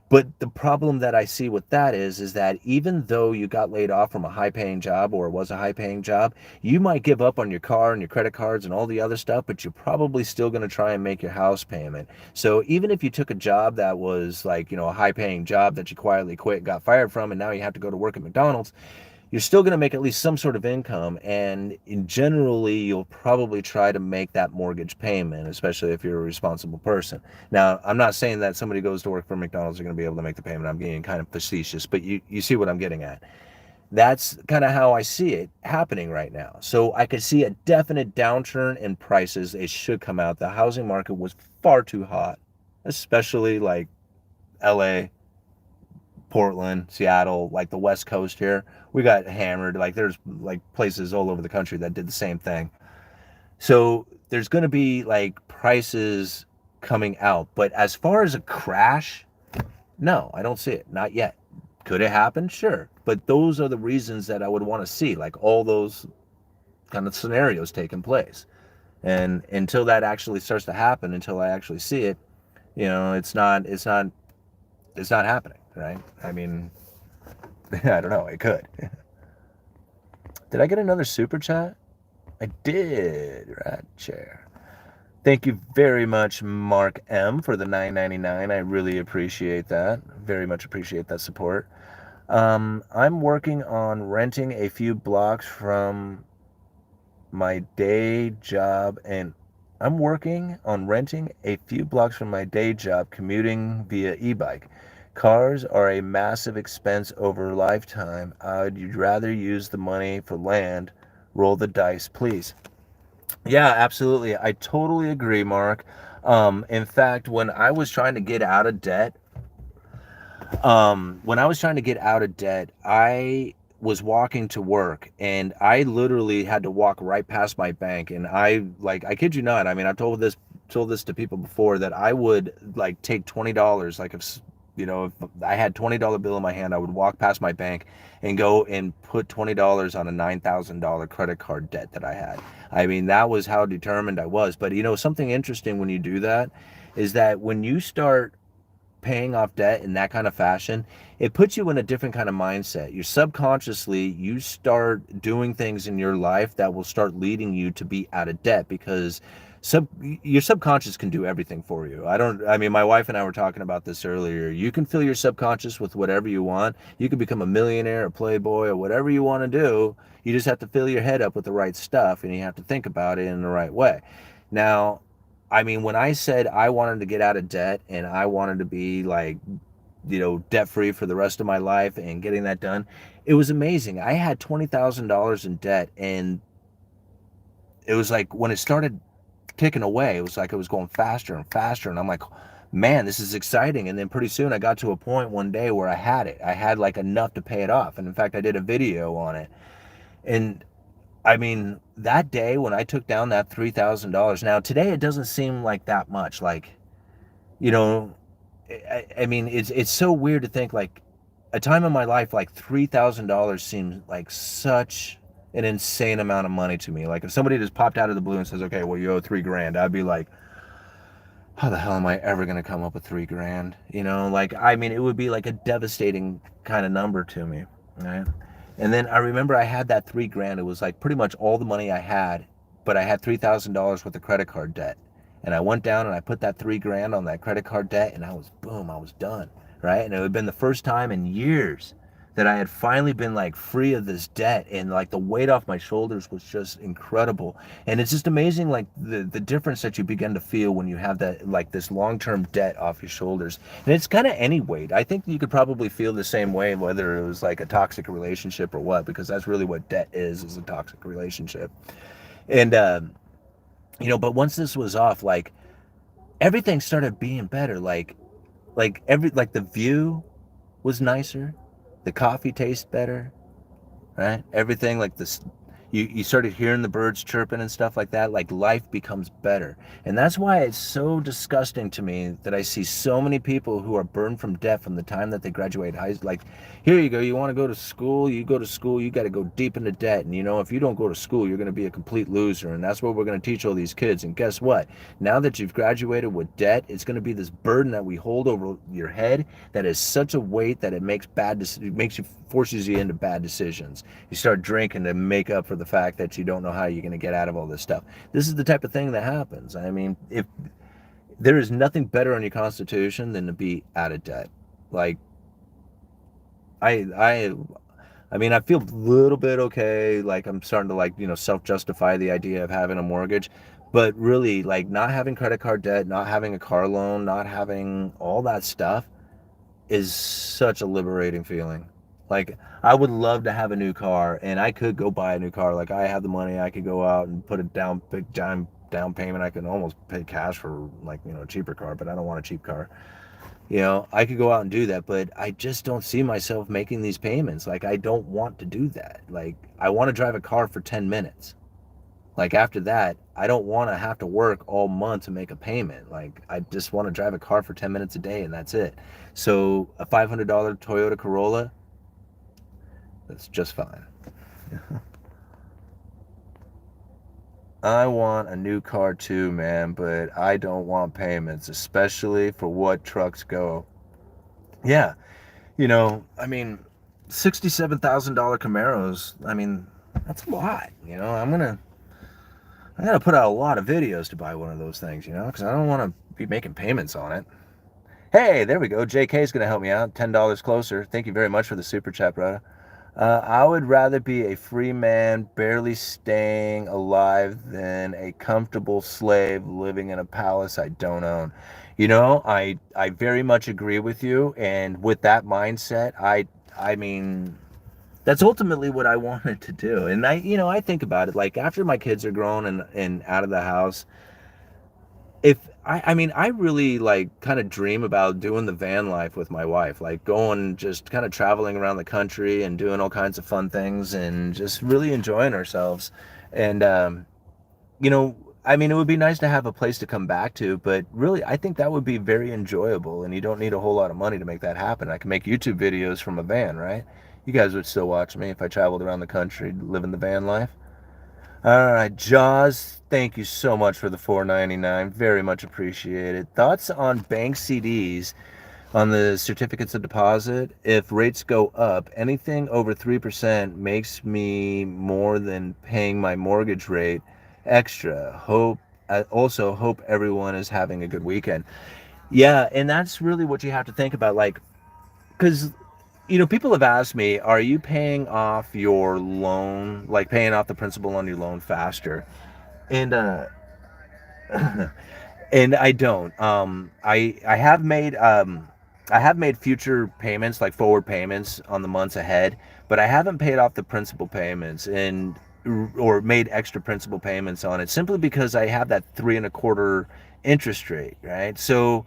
But the problem that I see with that is that even though you got laid off from a high-paying job, or it was a high-paying job, you might give up on your car and your credit cards and all the other stuff, but you're probably still going to try and make your house payment. So even if you took a job that was like, a high-paying job that you quietly quit, got fired from, and now you have to go to work at McDonald's, you're still going to make at least some sort of income, and generally you'll probably try to make that mortgage payment, especially if you're a responsible person. Now, I'm not saying that somebody goes to work for McDonald's are going to be able to make the payment. I'm being kind of facetious, but you see what I'm getting at. That's kind of how I see it happening right now. So I could see a definite downturn in prices. It should come out. The housing market was far too hot, especially like LA, Portland, Seattle, like the West Coast here. We got hammered. Like there's like places all over the country that did the same thing. So there's going to be like prices coming out. But as far as a crash, no, I don't see it. Not yet. Could it happen? Sure. But those are the reasons that I would want to see, like all those kind of scenarios taking place. And until that actually starts to happen, until I actually see it, it's not happening, right? I mean, I don't know. It could. Did I get another super chat? I did. Right chair. Thank you very much, Mark M, for the $9.99. I really appreciate that. Very much appreciate that support. I'm working on renting a few blocks from my day job, and I'm working on renting a few blocks from my day job, commuting via e-bike. Cars are a massive expense over a lifetime. I'd rather use the money for land. Roll the dice, please. Yeah, absolutely. I totally agree, Mark. In fact, when I was trying to get out of debt, I was walking to work, and I literally had to walk right past my bank. And I kid you not. I mean, I've told this to people before, that I would like take $20, like if if I had $20 bill in my hand, I would walk past my bank and go and put $20 on a $9,000 credit card debt that I had. I mean, that was how determined I was. But something interesting when you do that is that when you start paying off debt in that kind of fashion, it puts you in a different kind of mindset. You subconsciously, you start doing things in your life that will start leading you to be out of debt, because your subconscious can do everything for you. I mean, my wife and I were talking about this earlier. You can fill your subconscious with whatever you want. You can become a millionaire, a playboy, or whatever you want to do. You just have to fill your head up with the right stuff, and you have to think about it in the right way. Now, I mean, when I said I wanted to get out of debt and I wanted to be like, debt free for the rest of my life and getting that done, it was amazing. I had $20,000 in debt, and it was like when it started ticking away, it was like it was going faster and faster. And I'm like, man, this is exciting. And then pretty soon I got to a point one day where I had it. I had like enough to pay it off. And in fact, I did a video on it. And I mean, that day when I took down that $3,000, now today it doesn't seem like that much. Like, you know, I mean, it's so weird to think like a time in my life, like $3,000 seems like such an insane amount of money to me. Like if somebody just popped out of the blue and says, okay, well, you owe $3,000, I'd be like, how the hell am I ever going to come up with $3,000? Like, I mean, it would be like a devastating kind of number to me. Right. And then I remember I had that $3,000. It was like pretty much all the money I had, but I had $3,000 worth of credit card debt. And I went down and I put that $3,000 on that credit card debt, and I was done. Right. And it had been the first time in years that I had finally been like free of this debt, and like the weight off my shoulders was just incredible. And it's just amazing, like the difference that you begin to feel when you have that, like this long-term debt off your shoulders. And it's kind of any weight. I think you could probably feel the same way, whether it was like a toxic relationship or what, because that's really what debt is a toxic relationship. And, but once this was off, like everything started being better. Like the view was nicer. The coffee tastes better, right? Everything like this, you started hearing the birds chirping and stuff like that. Like life becomes better. And that's why it's so disgusting to me that I see so many people who are burned from debt from the time that they graduate high school. Like, here you go, you want to go to school, you got to go deep into debt. And if you don't go to school, you're going to be a complete loser. And that's what we're going to teach all these kids. And guess what? Now that you've graduated with debt, it's going to be this burden that we hold over your head that is such a weight that forces you into bad decisions. You start drinking to make up for the fact that you don't know how you're going to get out of all this stuff. This is the type of thing that happens. I mean, if there is nothing better on your constitution than to be out of debt. Like, I mean, I feel a little bit okay. Like I'm starting to self-justify the idea of having a mortgage, but really like not having credit card debt, not having a car loan, not having all that stuff is such a liberating feeling. Like I would love to have a new car, and I could go buy a new car. Like I have the money, I could go out and put a big down payment. I can almost pay cash for a cheaper car, but I don't want a cheap car. I could go out and do that, but I just don't see myself making these payments. Like I don't want to do that. Like I want to drive a car for 10 minutes. Like after that, I don't want to have to work all month to make a payment. Like I just want to drive a car for 10 minutes a day, and that's it. So a $500 Toyota Corolla, that's just fine. I want a new car too, man, but I don't want payments, especially for what trucks go. Yeah, I mean, $67,000 Camaros, I mean, that's a lot, I gotta put out a lot of videos to buy one of those things, because I don't want to be making payments on it. Hey, there we go. JK is going to help me out. $10 closer. Thank you very much for the super chat, brother. I would rather be a free man barely staying alive than a comfortable slave living in a palace I don't own. I very much agree with you. And with that mindset, I mean, that's ultimately what I wanted to do. And I think about it, like after my kids are grown and out of the house, I mean, I really like kind of dream about doing the van life with my wife, like going, just kind of traveling around the country and doing all kinds of fun things and just really enjoying ourselves. And, I mean, it would be nice to have a place to come back to, but really, I think that would be very enjoyable, and you don't need a whole lot of money to make that happen. I can make YouTube videos from a van, right? You guys would still watch me if I traveled around the country living the van life. All right, Jaws, thank you so much for the $4.99. Very much appreciated. Thoughts on bank CDs on the certificates of deposit? If rates go up, anything over 3% makes me more than paying my mortgage rate extra. I also hope everyone is having a good weekend. Yeah, and that's really what you have to think about, like, because people have asked me, are you paying off your loan, like paying off the principal on your loan faster? And and I don't. I have made future payments, like forward payments on the months ahead, but I haven't paid off the principal payments and or made extra principal payments on it simply because I have that 3.25 interest rate, right? So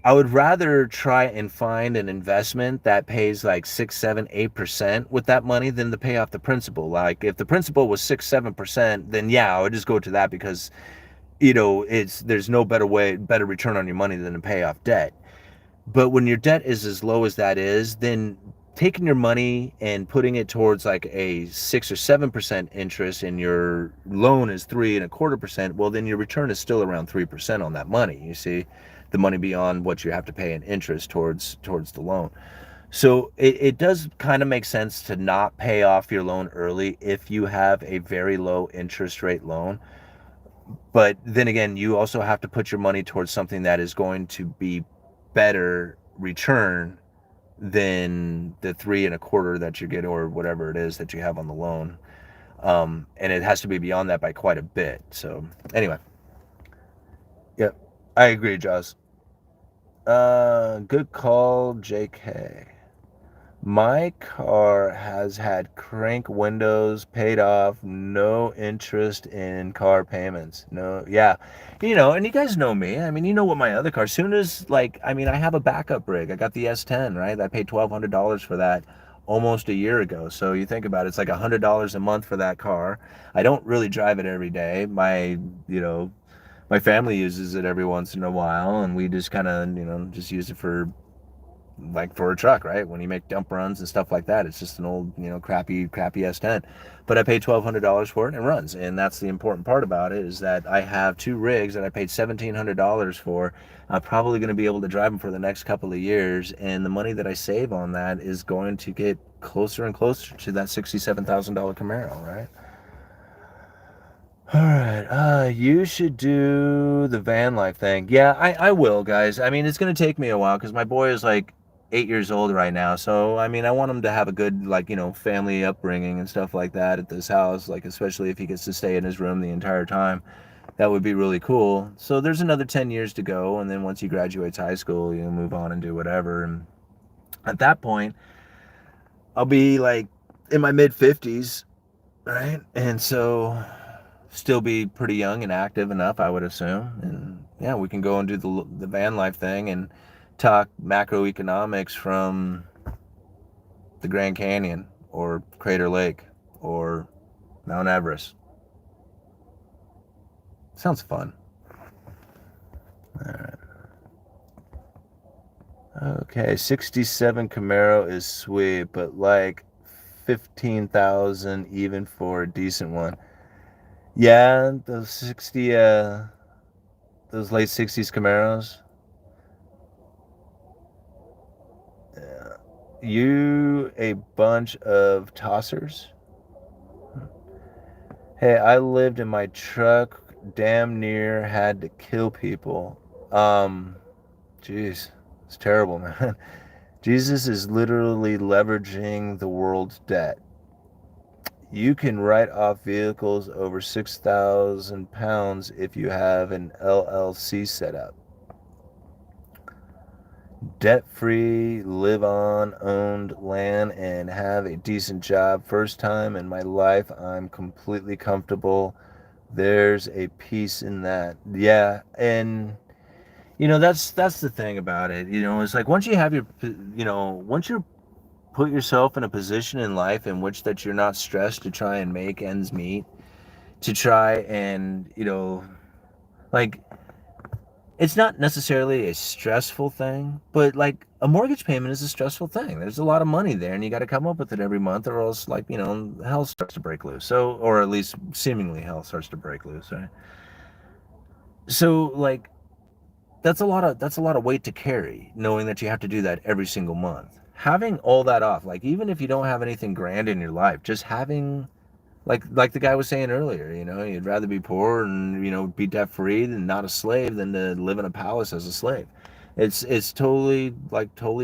I would rather try and find an investment that pays like 6, 7, 8% with that money than to pay off the principal. Like if the principal was 6, 7%, then yeah, I would just go to that because there's no better return on your money than to pay off debt. But when your debt is as low as that is, then taking your money and putting it towards like a 6 or 7% interest and your loan is 3.25%, well, then your return is still around 3% on that money. You see, the money beyond what you have to pay in interest towards the loan. So it does kind of make sense to not pay off your loan early if you have a very low interest rate loan. But then again, you also have to put your money towards something that is going to be better return than the 3.25 that you get or whatever it is that you have on the loan. And it has to be beyond that by quite a bit. So anyway, yep, I agree, Jaws. Good call, JK. My car has had crank windows paid off, no interest in car payments. No, yeah. And you guys know me. I mean, you know what my other car, soon as, like, I mean, I have a backup rig. I got the S10, right? I paid $1,200 for that almost a year ago. So you think about it, it's like $100 a month for that car. I don't really drive it every day. My family uses it every once in a while, and we just kind of, just use it for a truck, right? When you make dump runs and stuff like that, it's just an old, crappy S10. But I paid $1,200 for it and it runs. And that's the important part about it, is that I have two rigs that I paid $1,700 for. I'm probably going to be able to drive them for the next couple of years. And the money that I save on that is going to get closer and closer to that $67,000 Camaro, right? All right, you should do the van life thing. Yeah, I will, guys. I mean, it's gonna take me a while because my boy is like 8 years old right now. So, I mean, I want him to have a good, like, family upbringing and stuff like that at this house, like, especially if he gets to stay in his room the entire time. That would be really cool. So there's another 10 years to go, and then once he graduates high school, move on and do whatever. And at that point, I'll be like in my mid 50s, right? And so still be pretty young and active enough, I would assume. And yeah, we can go and do the van life thing and talk macroeconomics from the Grand Canyon or Crater Lake or Mount Everest. Sounds fun. All right. Okay, 67 Camaro is sweet, but like 15,000 even for a decent one. Yeah, those late 60s Camaros. Yeah. You a bunch of tossers? Hey, I lived in my truck, damn near had to kill people. Jeez, it's terrible, man. Jesus is literally leveraging the world's debt. You can write off vehicles over 6,000 pounds if you have an LLC set up. Debt-free, live on owned land, and have a decent job. First time in my life, I'm completely comfortable. There's a peace in that. Yeah, and that's the thing about it. It's like once you have once you put yourself in a position in life in which that you're not stressed to try and make ends meet, to try and Like, it's not necessarily a stressful thing, but like a mortgage payment is a stressful thing. There's a lot of money there and you got to come up with it every month or else, like, hell starts to break loose. So, or at least seemingly hell starts to break loose, right? So like that's a lot of weight to carry, knowing that you have to do that every single month. Having all that off, like even if you don't have anything grand in your life, just having like the guy was saying earlier, you'd rather be poor and be debt free than not a slave than to live in a palace as a slave. It's totally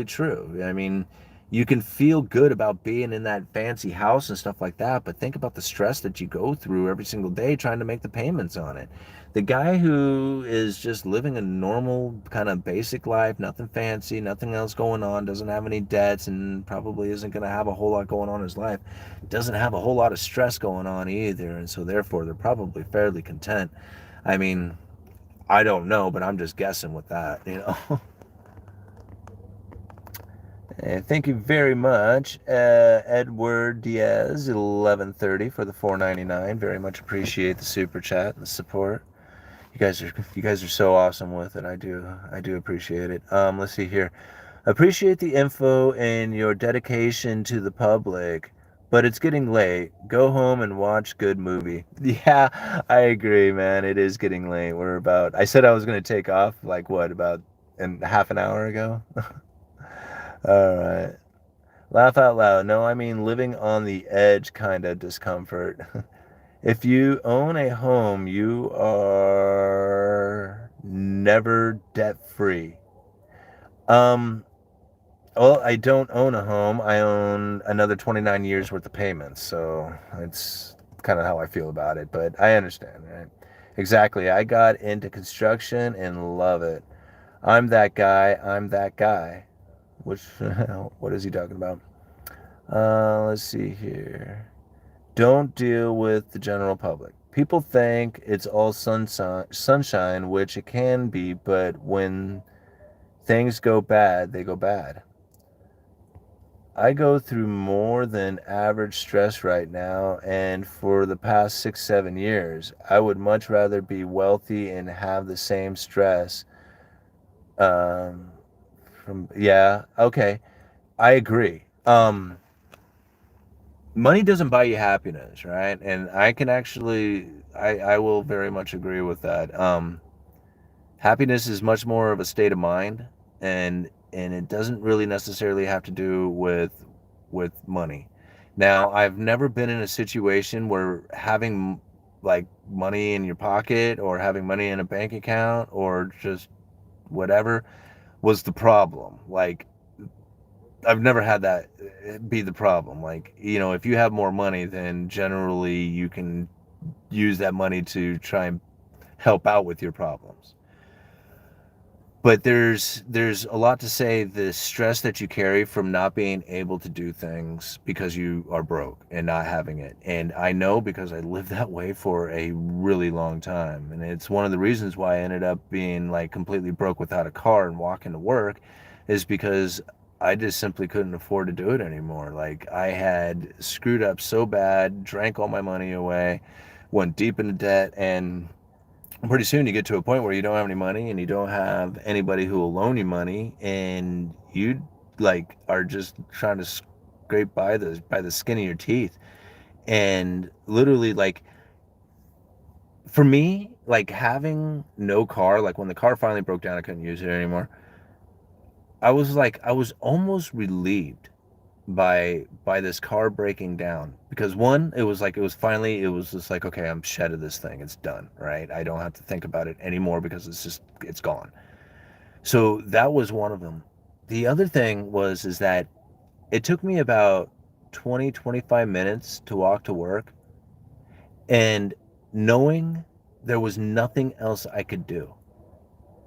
true. I mean, you can feel good about being in that fancy house and stuff like that, but think about the stress that you go through every single day trying to make the payments on it. The guy who is just living a normal kind of basic life, nothing fancy, nothing else going on, doesn't have any debts, and probably isn't going to have a whole lot going on in his life, doesn't have a whole lot of stress going on either, and so therefore they're probably fairly content. I mean, I don't know, but I'm just guessing with that. And thank you very much, Edward Diaz, 1130 for the 4.99. Very much appreciate the super chat and the support. You guys are so awesome with it. I do appreciate it. Let's see here. Appreciate the info and your dedication to the public, but it's getting late. Go home and watch good movie. Yeah, I agree, man. It is getting late. I said I was going to take off, like what, about half an hour ago? All right. Laugh out loud. No, I mean living on the edge kind of discomfort. If you own a home, you are never debt free. Um, Well, I don't own a home. I own another 29 years worth of payments. So it's kind of how I feel about it. But I understand, right? Exactly. I got into construction and love it. I'm that guy. I'm that guy. Which, what is he talking about? Let's see here. Don't deal with the general public. People think it's all sunshine, which it can be, but when things go bad, they go bad. I go through more than average stress right now, and for the past 6, 7 years, I would much rather be wealthy and have the same stress. Um, yeah, okay, I agree. Money doesn't buy you happiness, right? And I can actually, I will very much agree with that. Happiness is much more of a state of mind, and it doesn't really necessarily have to do with money. Now, I've never been in a situation where having like money in your pocket or having money in a bank account or just whatever was the problem. Like, I've never had that be the problem. Like, if you have more money, then generally you can use that money to try and help out with your problems. But there's a lot to say, the stress that you carry from not being able to do things because you are broke and not having it. And I know because I lived that way for a really long time. And it's one of the reasons why I ended up being like completely broke without a car and walking to work, is because I just simply couldn't afford to do it anymore. Like, I had screwed up so bad, drank all my money away, went deep into debt, and pretty soon you get to a point where you don't have any money and you don't have anybody who will loan you money, and you like are just trying to scrape by the skin of your teeth. And literally, like, for me, like, having no car, like when the car finally broke down, I couldn't use it anymore. I was almost relieved by this car breaking down, because one, it was just like, okay, I'm shed of this thing, it's done, right? I don't have to think about it anymore because it's gone. So that was one of them. The other thing was is that it took me about 20, 25 minutes to walk to work, and knowing there was nothing else I could do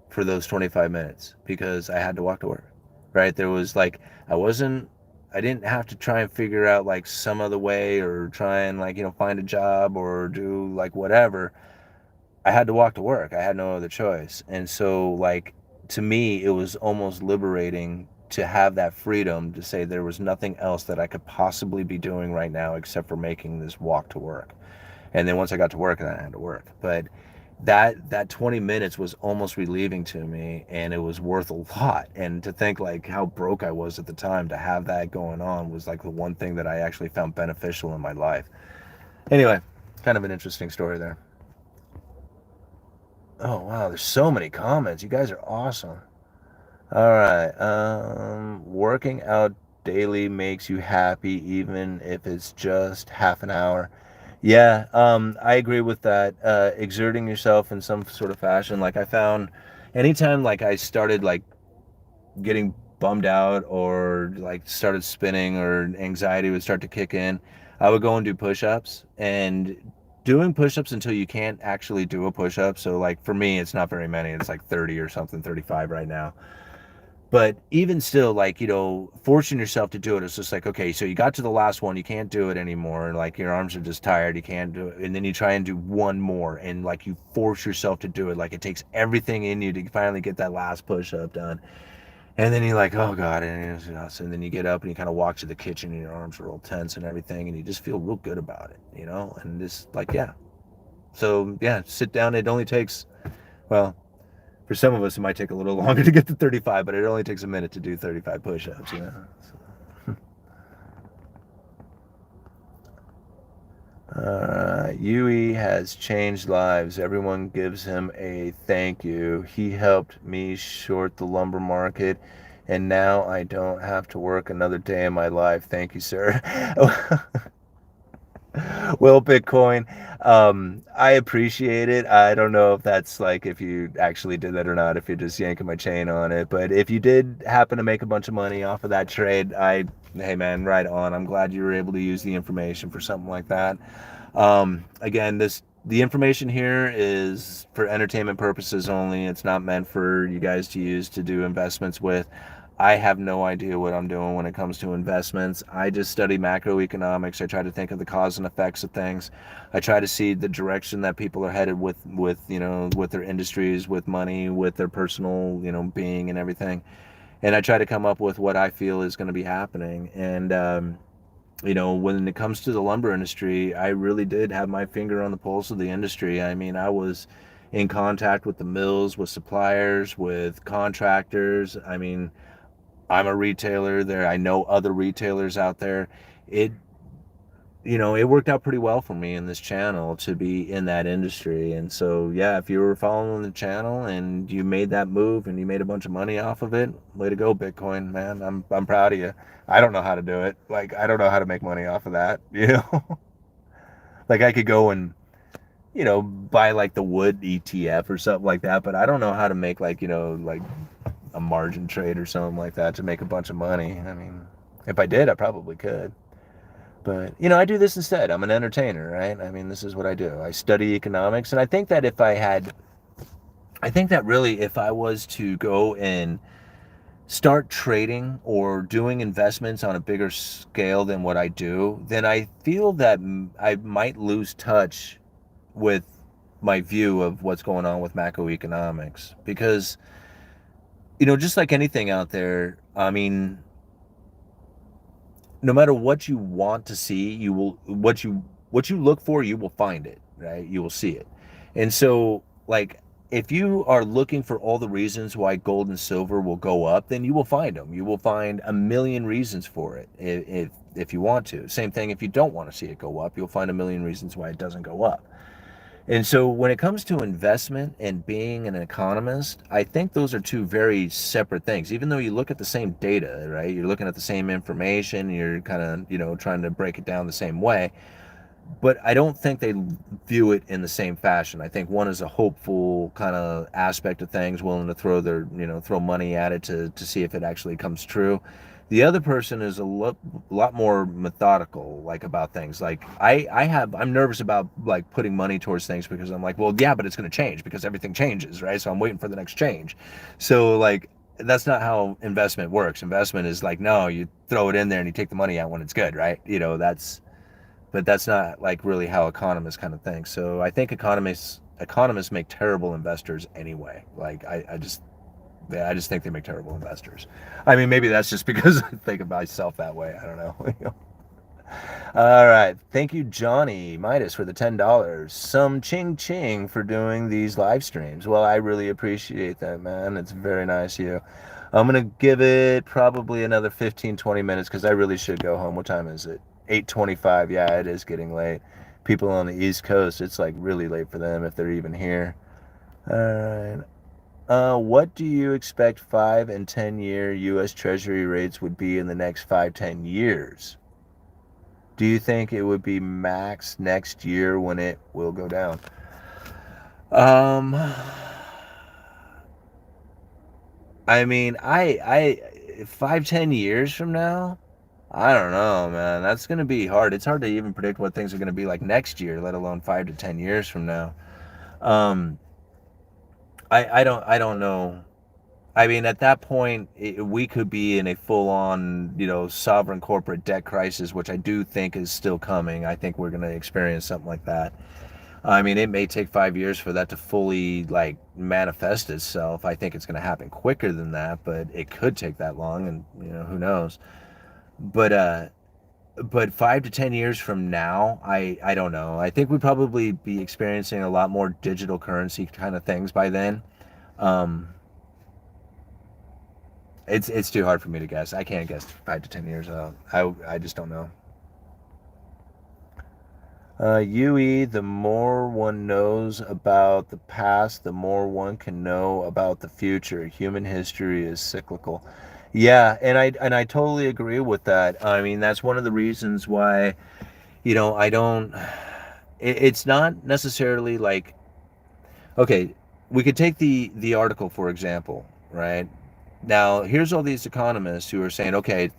for those 25 minutes because I had to walk to work, right? There was like, I didn't have to try and figure out like some other way or try and like, find a job or do like whatever. I had to walk to work. I had no other choice. And so, like, to me, it was almost liberating to have that freedom to say there was nothing else that I could possibly be doing right now except for making this walk to work. And then once I got to work, then I had to work. But that 20 minutes was almost relieving to me, and it was worth a lot. And to think like how broke I was at the time, to have that going on was like the one thing that I actually found beneficial in my life. Anyway, kind of an interesting story there. Oh wow, there's so many comments. You guys are awesome. All right. Working out daily makes you happy, even if it's just half an hour. Yeah, I agree with that. Exerting yourself in some sort of fashion. Like I found anytime like I started like getting bummed out or like started spinning or anxiety would start to kick in, I would go and do push-ups, and doing push-ups until you can't actually do a push-up. So like for me, it's not very many. It's like 30 or something, 35 right now. But even still, like, forcing yourself to do it, it's just like, okay, so you got to the last one, you can't do it anymore, and like your arms are just tired, you can't do it, and then you try and do one more, and like you force yourself to do it, like it takes everything in you to finally get that last push-up done. And then you're like, oh god, and then you get up and you kind of walk to the kitchen and your arms are all tense and everything, and you just feel real good about it. And just like, yeah. So yeah, sit down. It only takes, well, for some of us, it might take a little longer to get to 35, but it only takes a minute to do 35 push-ups, Yui has changed lives. Everyone gives him a thank you. He helped me short the lumber market, and now I don't have to work another day in my life. Thank you, sir. Well, Bitcoin, I appreciate it. I don't know if that's like if you actually did that or not, if you're just yanking my chain on it. But if you did happen to make a bunch of money off of that trade, hey man, right on. I'm glad you were able to use the information for something like that. Again, the information here is for entertainment purposes only. It's not meant for you guys to use to do investments with. I have no idea what I'm doing when it comes to investments. I just study macroeconomics. I try to think of the cause and effects of things. I try to see the direction that people are headed with with their industries, with money, with their personal, being and everything. And I try to come up with what I feel is going to be happening. And when it comes to the lumber industry, I really did have my finger on the pulse of the industry. I mean, I was in contact with the mills, with suppliers, with contractors. I mean, I'm a retailer there. I know other retailers out there. It it worked out pretty well for me in this channel to be in that industry. And so, yeah, if you were following the channel and you made that move and you made a bunch of money off of it, way to go, Bitcoin, man. I'm proud of you. I don't know how to do it. Like, I don't know how to make money off of that. Like I could go and, buy like the wood ETF or something like that, but I don't know how to make like, like a margin trade or something like that to make a bunch of money. I mean, if I did, I probably could. But, I do this instead. I'm an entertainer, right? I mean, this is what I do. I study economics. And I think that really, if I was to go and start trading or doing investments on a bigger scale than what I do, then I feel that I might lose touch with my view of what's going on with macroeconomics. Because, just like anything out there, I mean, no matter what you want to see, you will what you look for, you will find it, right? You will see it. And so, like, if you are looking for all the reasons why gold and silver will go up, then you will find them. You will find a million reasons for it if you want to. Same thing if you don't want to see it go up, you'll find a million reasons why it doesn't go up. And so when it comes to investment and being an economist, I think those are two very separate things. Even though you look at the same data, right? You're looking at the same information, you're kind of, trying to break it down the same way. But I don't think they view it in the same fashion. I think one is a hopeful kind of aspect of things, willing to throw money at it to see if it actually comes true. The other person is a lot more methodical, like about things. Like I'm nervous about like putting money towards things because I'm like, well, yeah, but it's going to change because everything changes, right? So I'm waiting for the next change. So like, that's not how investment works. Investment is like, no, you throw it in there and you take the money out when it's good, right? But that's not like really how economists kind of think. So I think economists make terrible investors anyway. Like I just think they make terrible investors. I mean, maybe that's just because I think of myself that way. I don't know. All right. Thank you, Johnny Midas, for the $10. Some ching ching for doing these live streams. Well, I really appreciate that, man. It's very nice of you. I'm going to give it probably another 15, 20 minutes because I really should go home. What time is it? 8:25. Yeah, it is getting late. People on the East Coast, it's like really late for them if they're even here. All right. What do you expect 5 and 10-year U.S. Treasury rates would be in the next 5, 10 years? Do you think it would be max next year when it will go down? Um, I mean, 5, 10 years from now, I don't know, man. That's gonna be hard. It's hard to even predict what things are gonna be like next year, let alone 5 to 10 years from now. Um, I don't know. I mean, at that point, we could be in a full-on, sovereign corporate debt crisis, which I do think is still coming. I think we're going to experience something like that. I mean, it may take 5 years for that to fully, like, manifest itself. I think it's going to happen quicker than that, but it could take that long, and, who knows. But 5 to 10 years from now, I don't know. I think we'd probably be experiencing a lot more digital currency kind of things by then. Um, It's too hard for me to guess. I can't guess 5 to 10 years out. I just don't know. UE, the more one knows about the past, the more one can know about the future. Human history is cyclical. Yeah, and I totally agree with that. I mean, that's one of the reasons why, I don't. It's not necessarily like, okay, we could take the article for example, right? Now, here's all these economists who are saying, okay,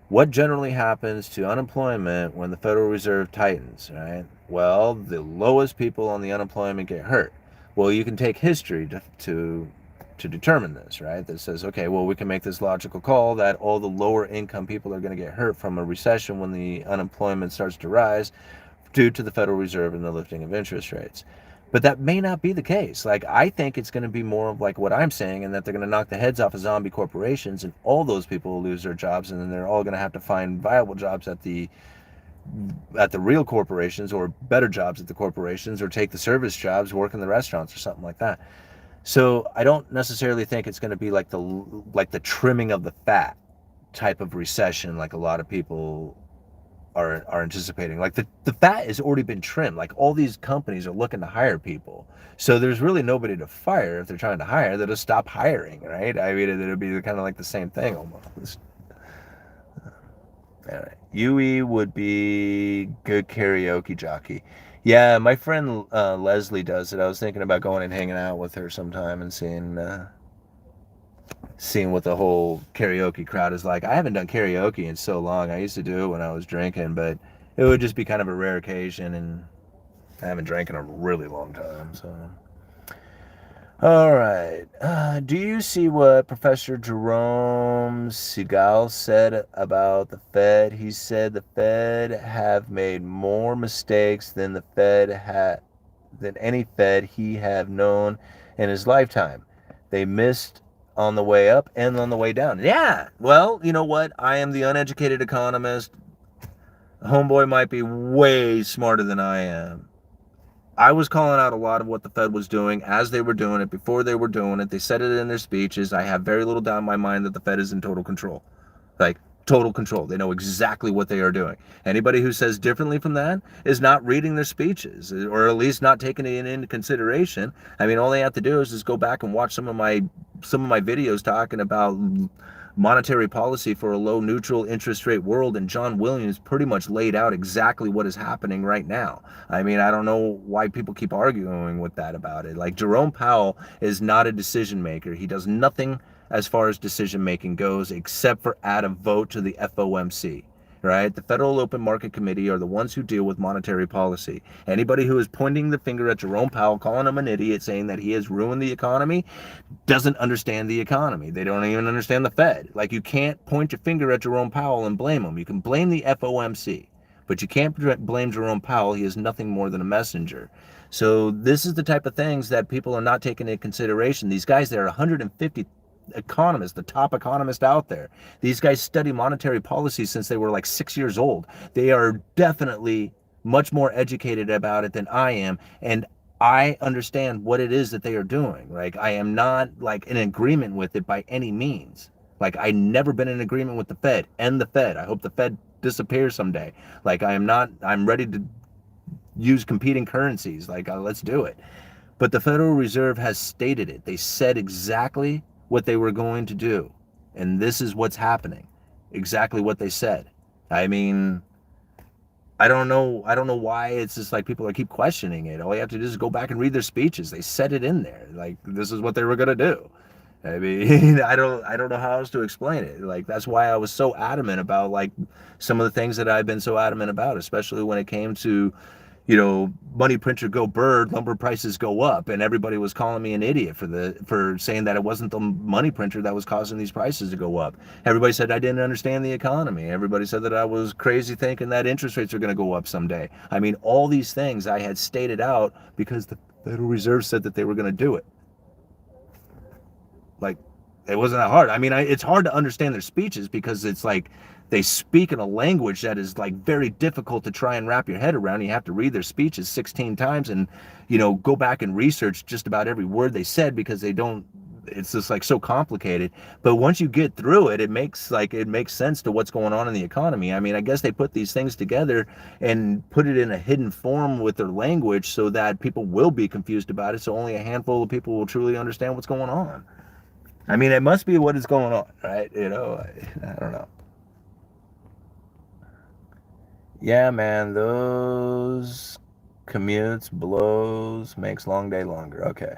what generally happens to unemployment when the Federal Reserve tightens, right? Well, the lowest people on the unemployment get hurt. Well, you can take history to determine this, right? That says, okay, well, we can make this logical call that all the lower income people are going to get hurt from a recession when the unemployment starts to rise due to the Federal Reserve and the lifting of interest rates. But that may not be the case. Like, I think it's going to be more of like what I'm saying, and that they're going to knock the heads off of zombie corporations, and all those people will lose their jobs, and then they're all going to have to find viable jobs at the real corporations, or better jobs at the corporations, or take the service jobs, work in the restaurants, or something like that. So I don't necessarily think it's going to be like the trimming of the fat type of recession, like a lot of people are anticipating. Like the fat has already been trimmed. Like, all these companies are looking to hire people. So there's really nobody to fire. If they're trying to hire, they'll just stop hiring, right? I mean, it'll be kind of like the same thing almost. All right. UE would be good karaoke jockey. Yeah, my friend Leslie does it. I was thinking about going and hanging out with her sometime and seeing what the whole karaoke crowd is like. I haven't done karaoke in so long. I used to do it when I was drinking, but it would just be kind of a rare occasion, and I haven't drank in a really long time. So, all right. Do you see what Professor Jerome Segal said about the Fed? He said the Fed have made more mistakes than than any Fed he have known in his lifetime. They missed on the way up and on the way down. Yeah, well, you know what? I am the uneducated economist. Homeboy might be way smarter than I am. I was calling out a lot of what the Fed was doing as they were doing it, before they were doing it. They said it in their speeches. I have very little doubt in my mind that the Fed is in total control. Like, total control. They know exactly what they are doing. Anybody who says differently from that is not reading their speeches, or at least not taking it into consideration. I mean, all they have to do is just go back and watch some of my videos talking about monetary policy for a low neutral interest rate world, and John Williams pretty much laid out exactly what is happening right now. I mean, I don't know why people keep arguing with that about it. Like, Jerome Powell is not a decision maker. He does nothing as far as decision making goes except for add a vote to the FOMC. Right? The Federal Open Market Committee are the ones who deal with monetary policy. Anybody who is pointing the finger at Jerome Powell, calling him an idiot, saying that he has ruined the economy, doesn't understand the economy. They don't even understand the Fed. Like, you can't point your finger at Jerome Powell and blame him. You can blame the FOMC, but you can't blame Jerome Powell. He is nothing more than a messenger. So this is the type of things that people are not taking into consideration. These guys, they're 150 economists, the top economists out there. These guys study monetary policy since they were like 6 years old. They are definitely much more educated about it than I am. And I understand what it is that they are doing. Like, I am not like in agreement with it by any means. Like, I never been in agreement with the Fed. End the Fed. I hope the Fed disappears someday. Like, I'm ready to use competing currencies. Like, let's do it. But the Federal Reserve has stated it. They said exactly what they were going to do. And this is what's happening. Exactly what they said. I mean, I don't know why it's just like people keep questioning it. All you have to do is go back and read their speeches. They said it in there. Like, this is what they were going to do. I mean, I don't know how else to explain it. Like, that's why I was so adamant about like some of the things that I've been so adamant about, especially when it came to, money printer go bird, lumber prices go up, and everybody was calling me an idiot for saying that it wasn't the money printer that was causing these prices to go up. Everybody said I didn't understand the economy. Everybody said that I was crazy thinking that interest rates are going to go up someday. I mean, all these things I had stated out because the Federal Reserve said that they were going to do it. Like, it wasn't that hard. I mean, it's hard to understand their speeches because it's like they speak in a language that is like very difficult to try and wrap your head around. You have to read their speeches 16 times and, go back and research just about every word they said because it's just like so complicated. But once you get through it, it makes sense to what's going on in the economy. I mean, I guess they put these things together and put it in a hidden form with their language so that people will be confused about it. So only a handful of people will truly understand what's going on. I mean, it must be what is going on, right? I don't know. Yeah, man, those commutes, blows, makes long day longer. Okay.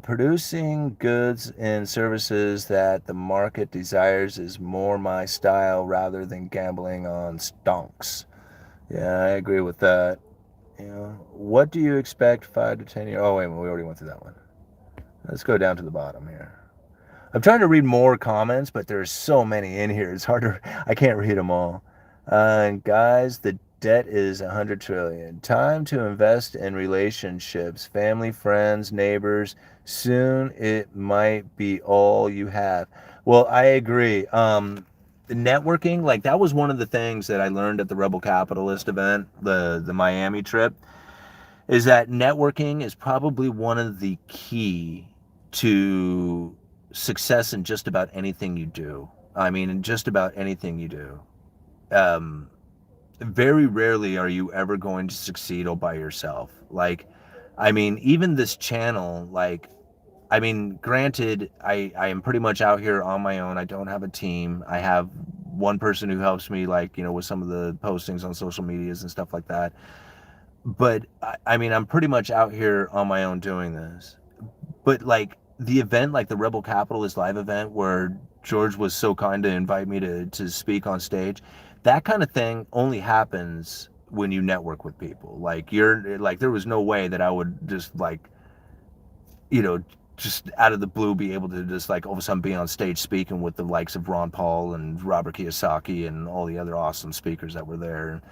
Producing goods and services that the market desires is more my style rather than gambling on stonks. Yeah, I agree with that. What do you expect 5 to 10 years? Oh, wait, we already went through that one. Let's go down to the bottom here. I'm trying to read more comments, but there's so many in here. It's hard to, I can't read them all. And guys, the debt is 100 trillion. Time to invest in relationships, family, friends, neighbors. Soon it might be all you have. Well, I agree. The networking, like that was one of the things that I learned at the Rebel Capitalist event, the Miami trip, is that networking is probably one of the key to success in just about anything you do. I mean, in just about anything you do. Very rarely are you ever going to succeed all by yourself. Like, I mean, even this channel, like, I mean, granted, I am pretty much out here on my own. I don't have a team. I have one person who helps me, like, with some of the postings on social medias and stuff like that. But I mean, I'm pretty much out here on my own doing this. But like, the event, like the Rebel Capitalist live event where George was so kind to invite me to speak on stage, that kind of thing only happens when you network with people. Like, there was no way that I would just like, just out of the blue be able to just like all of a sudden be on stage speaking with the likes of Ron Paul and Robert Kiyosaki and all the other awesome speakers that were there.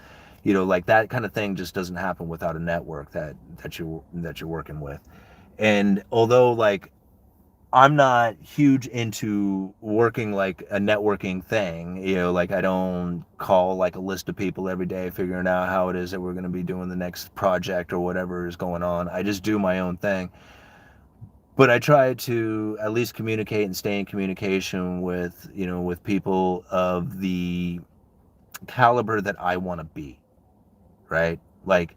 Like that kind of thing just doesn't happen without a network that you're working with. And although like I'm not huge into working like a networking thing, like I don't call like a list of people every day figuring out how it is that we're going to be doing the next project or whatever is going on. I just do my own thing. But I try to at least communicate and stay in communication with, with people of the caliber that I want to be, right? Like,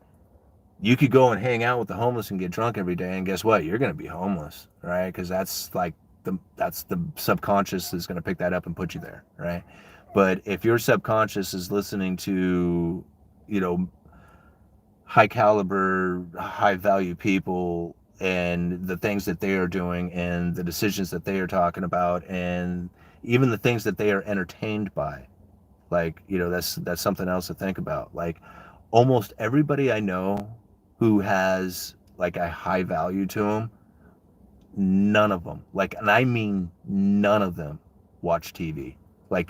you could go and hang out with the homeless and get drunk every day, and guess what? You're going to be homeless, right? Because that's like that's the subconscious is going to pick that up and put you there, right? But if your subconscious is listening to, high caliber, high value people and the things that they are doing and the decisions that they are talking about and even the things that they are entertained by, like, that's something else to think about. Like, almost everybody I know who has like a high value to them, none of them, like, and I mean none of them, watch TV. Like,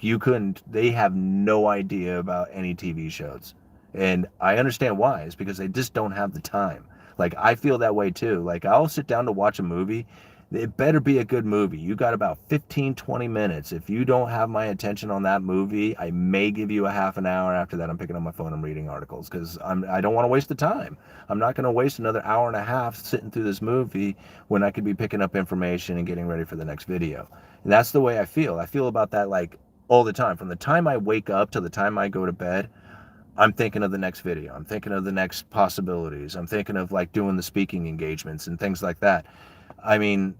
they have no idea about any TV shows. And I understand why. It's because they just don't have the time. Like, I feel that way too. Like, I'll sit down to watch a movie. it better be a good movie. You got about 15, 20 minutes. If you don't have my attention on that movie, I may give you a half an hour. After that, I'm picking up my phone, I'm reading articles, because I don't want to waste the time. I'm not going to waste another hour and a half sitting through this movie when I could be picking up information and getting ready for the next video. And that's the way I feel. I feel about that like all the time. From the time I wake up to the time I go to bed, I'm thinking of the next video. I'm thinking of the next possibilities. I'm thinking of like doing the speaking engagements and things like that. I mean,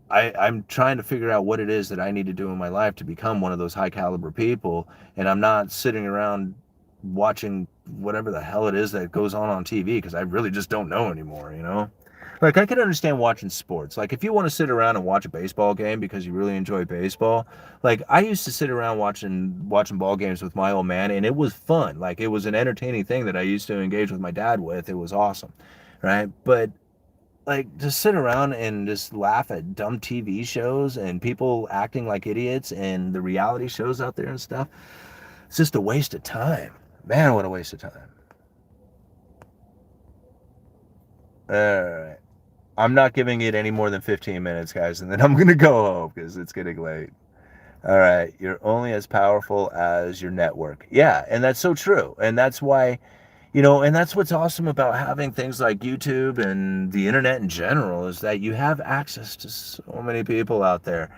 I'm trying to figure out what it is that I need to do in my life to become one of those high caliber people. And I'm not sitting around watching whatever the hell it is that goes on TV, because I really just don't know anymore, you know? Like, I can understand watching sports. Like, if you want to sit around and watch a baseball game because you really enjoy baseball, like, I used to sit around watching ball games with my old man, and it was fun. Like, it was an entertaining thing that I used to engage with my dad with. It was awesome, right? But like, just sit around and just laugh at dumb TV shows and people acting like idiots and the reality shows out there and stuff, it's just a waste of time. Man, what a waste of time. All right. I'm not giving it any more than 15 minutes, guys, and then I'm going to go home because it's getting late. All right. You're only as powerful as your network. Yeah, and that's so true. And that's why, and that's what's awesome about having things like YouTube and the internet in general, is that you have access to so many people out there.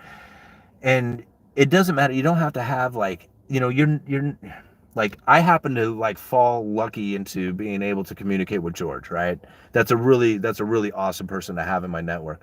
And it doesn't matter. You don't have to have like, you're like, I happen to like fall lucky into being able to communicate with George, right? That's a really awesome person to have in my network.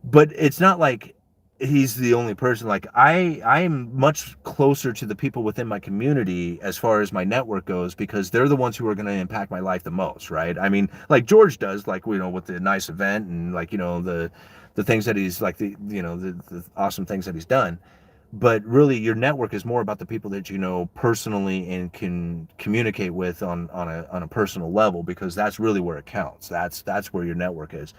But it's not like he's the only person. Like, I'm much closer to the people within my community as far as my network goes, because they're the ones who are going to impact my life the most, right? I mean, like George does, like, with the nice event and like, the things that he's like, the awesome things that he's done. But really, your network is more about the people that you know personally and can communicate with on a personal level, because that's really where it counts. That's where your network is.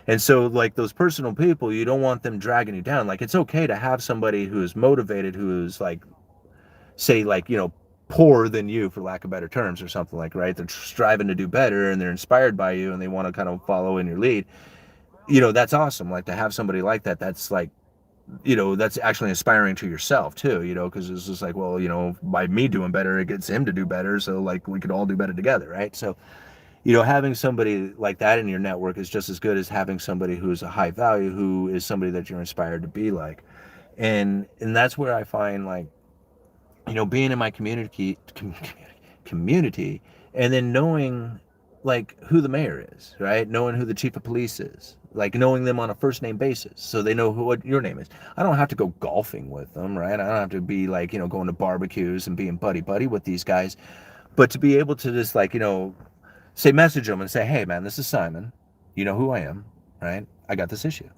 And so, like, those personal people, you don't want them dragging you down. Like, it's okay to have somebody who's motivated, who's like, say, like, poorer than you, for lack of better terms, or something, like, right? They're striving to do better and they're inspired by you and they want to kind of follow in your lead. That's awesome. Like, to have somebody like that, that's like, that's actually inspiring to yourself too, because it's just like, well, by me doing better, it gets him to do better. So, like, we could all do better together, right? So, having somebody like that in your network is just as good as having somebody who's a high value, who is somebody that you're inspired to be like. And that's where I find, like, being in my community, and then knowing, like, who the mayor is, right? Knowing who the chief of police is, like, knowing them on a first name basis, so they know what your name is. I don't have to go golfing with them, right? I don't have to be like, going to barbecues and being buddy with these guys. But to be able to just, like, say, message them and say, hey man, this is Simon, you know who I am, right? I got this issue,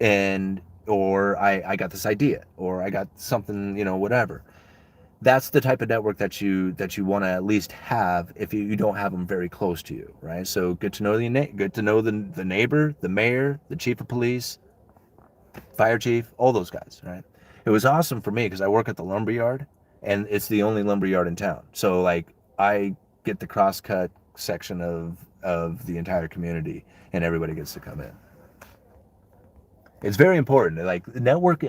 and or I got this idea, or I got something, whatever. That's the type of network that you want to at least have if you don't have them very close to you, right? So get to know the neighbor, the mayor, the chief of police, fire chief, all those guys, right? It was awesome for me because I work at the lumber yard, and it's the only lumber yard in town. So, like, I get the cross-cut section of the entire community, and everybody gets to come in. It's very important. Like, network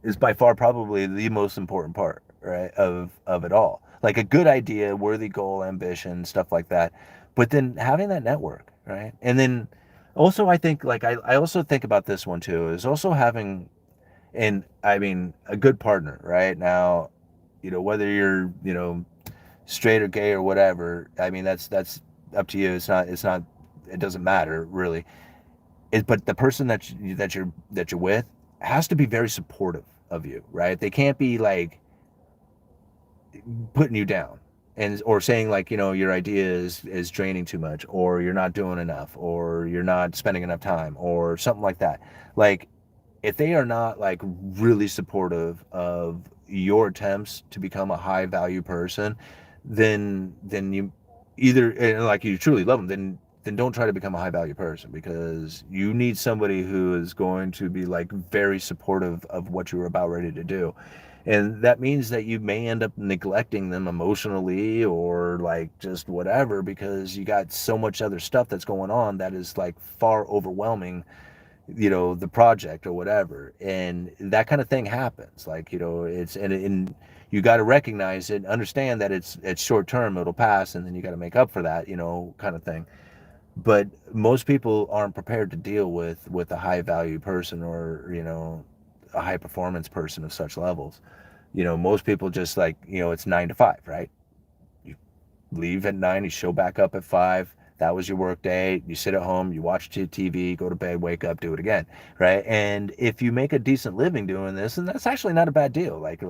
is by far probably the most important part, right, of it all. Like, a good idea, worthy goal, ambition, stuff like that. But then having that network, right? And then also, I think, like, I also think about this one too, is also having, and I mean, a good partner, right? Now, whether you're, straight or gay or whatever, I mean, that's up to you. It doesn't matter really. But the person that you're with has to be very supportive of you, right? They can't be like putting you down or saying, like, your idea is draining too much, or you're not doing enough, or you're not spending enough time, or something like that. Like, if they are not, like, really supportive of your attempts to become a high value person, then you either, and like, you truly love them, then don't try to become a high value person, because you need somebody who is going to be, like, very supportive of what you're about ready to do. And that means that you may end up neglecting them emotionally, or like just whatever, because you got so much other stuff that's going on that is, like, far overwhelming the project or whatever. And that kind of thing happens. Like, and you got to recognize it, understand that it's short term, it'll pass, and then you got to make up for that, kind of thing. But most people aren't prepared to deal with a high value person, or a high performance person of such levels. Most people just, like, it's 9 to 5, right? You leave at 9, you show back up at 5. That was your work day. You sit at home, you watch TV, go to bed, wake up, do it again, right? And if you make a decent living doing this, and that's actually not a bad deal. Like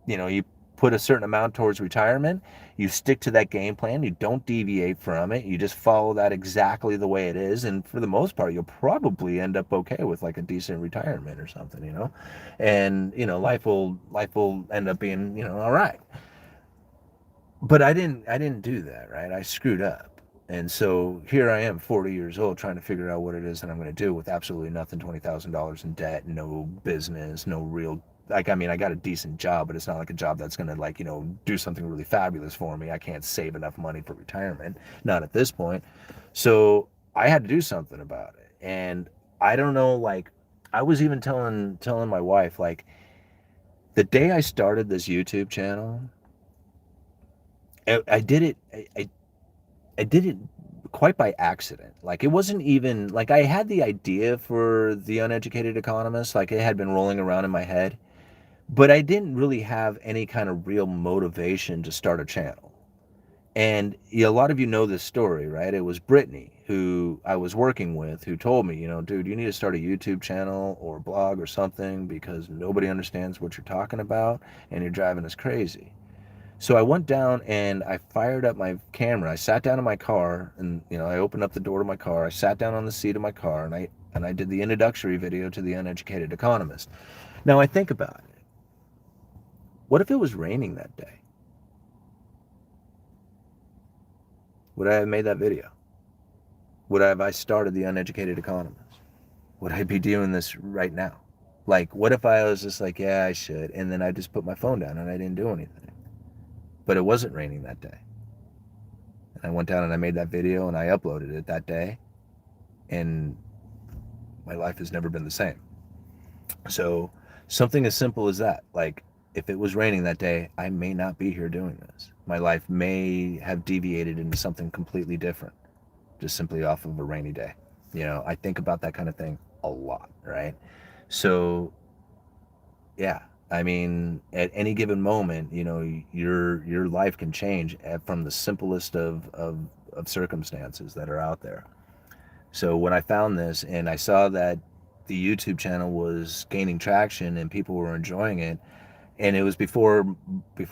you put a certain amount towards retirement, you stick to that game plan, you don't deviate from it, you just follow that exactly the way it is, and for the most part, you'll probably end up okay with like a decent retirement or something. And life will end up being, all right. But I didn't do that, right? I screwed up. And so here I am, 40 years old, trying to figure out what it is that I'm going to do with absolutely nothing, $20,000 in debt, no business, no real, like, I mean, I got a decent job, but it's not like a job that's going to, like, do something really fabulous for me. I can't save enough money for retirement, not at this point. So I had to do something about it. And I don't know, like, I was even telling my wife, like, the day I started this YouTube channel, I did it. I did it quite by accident. Like, it wasn't even like I had the idea for the Uneducated Economist. Like, it had been rolling around in my head, but I didn't really have any kind of real motivation to start a channel. And a lot of you know this story, right? It was Brittany, who I was working with, who told me, dude, you need to start a YouTube channel or a blog or something, because nobody understands what you're talking about and you're driving us crazy. So I went down and I fired up my camera. I sat down in my car, and I opened up the door to my car. I sat down on the seat of my car, and I did the introductory video to the Uneducated Economist. Now I think about it. What if it was raining that day? Would I have made that video? Would I started the Uneducated Economist? Would I be doing this right now? Like, what if I was just like, yeah, I should, and then I just put my phone down and I didn't do anything? But it wasn't raining that day. And I went down and I made that video and I uploaded it that day, and my life has never been the same. So something as simple as that, like, if it was raining that day, I may not be here doing this. My life may have deviated into something completely different, just simply off of a rainy day. I think about that kind of thing a lot, right? So yeah, I mean, at any given moment, your life can change from the simplest of circumstances that are out there. So when I found this and I saw that the YouTube channel was gaining traction and people were enjoying it, and it was before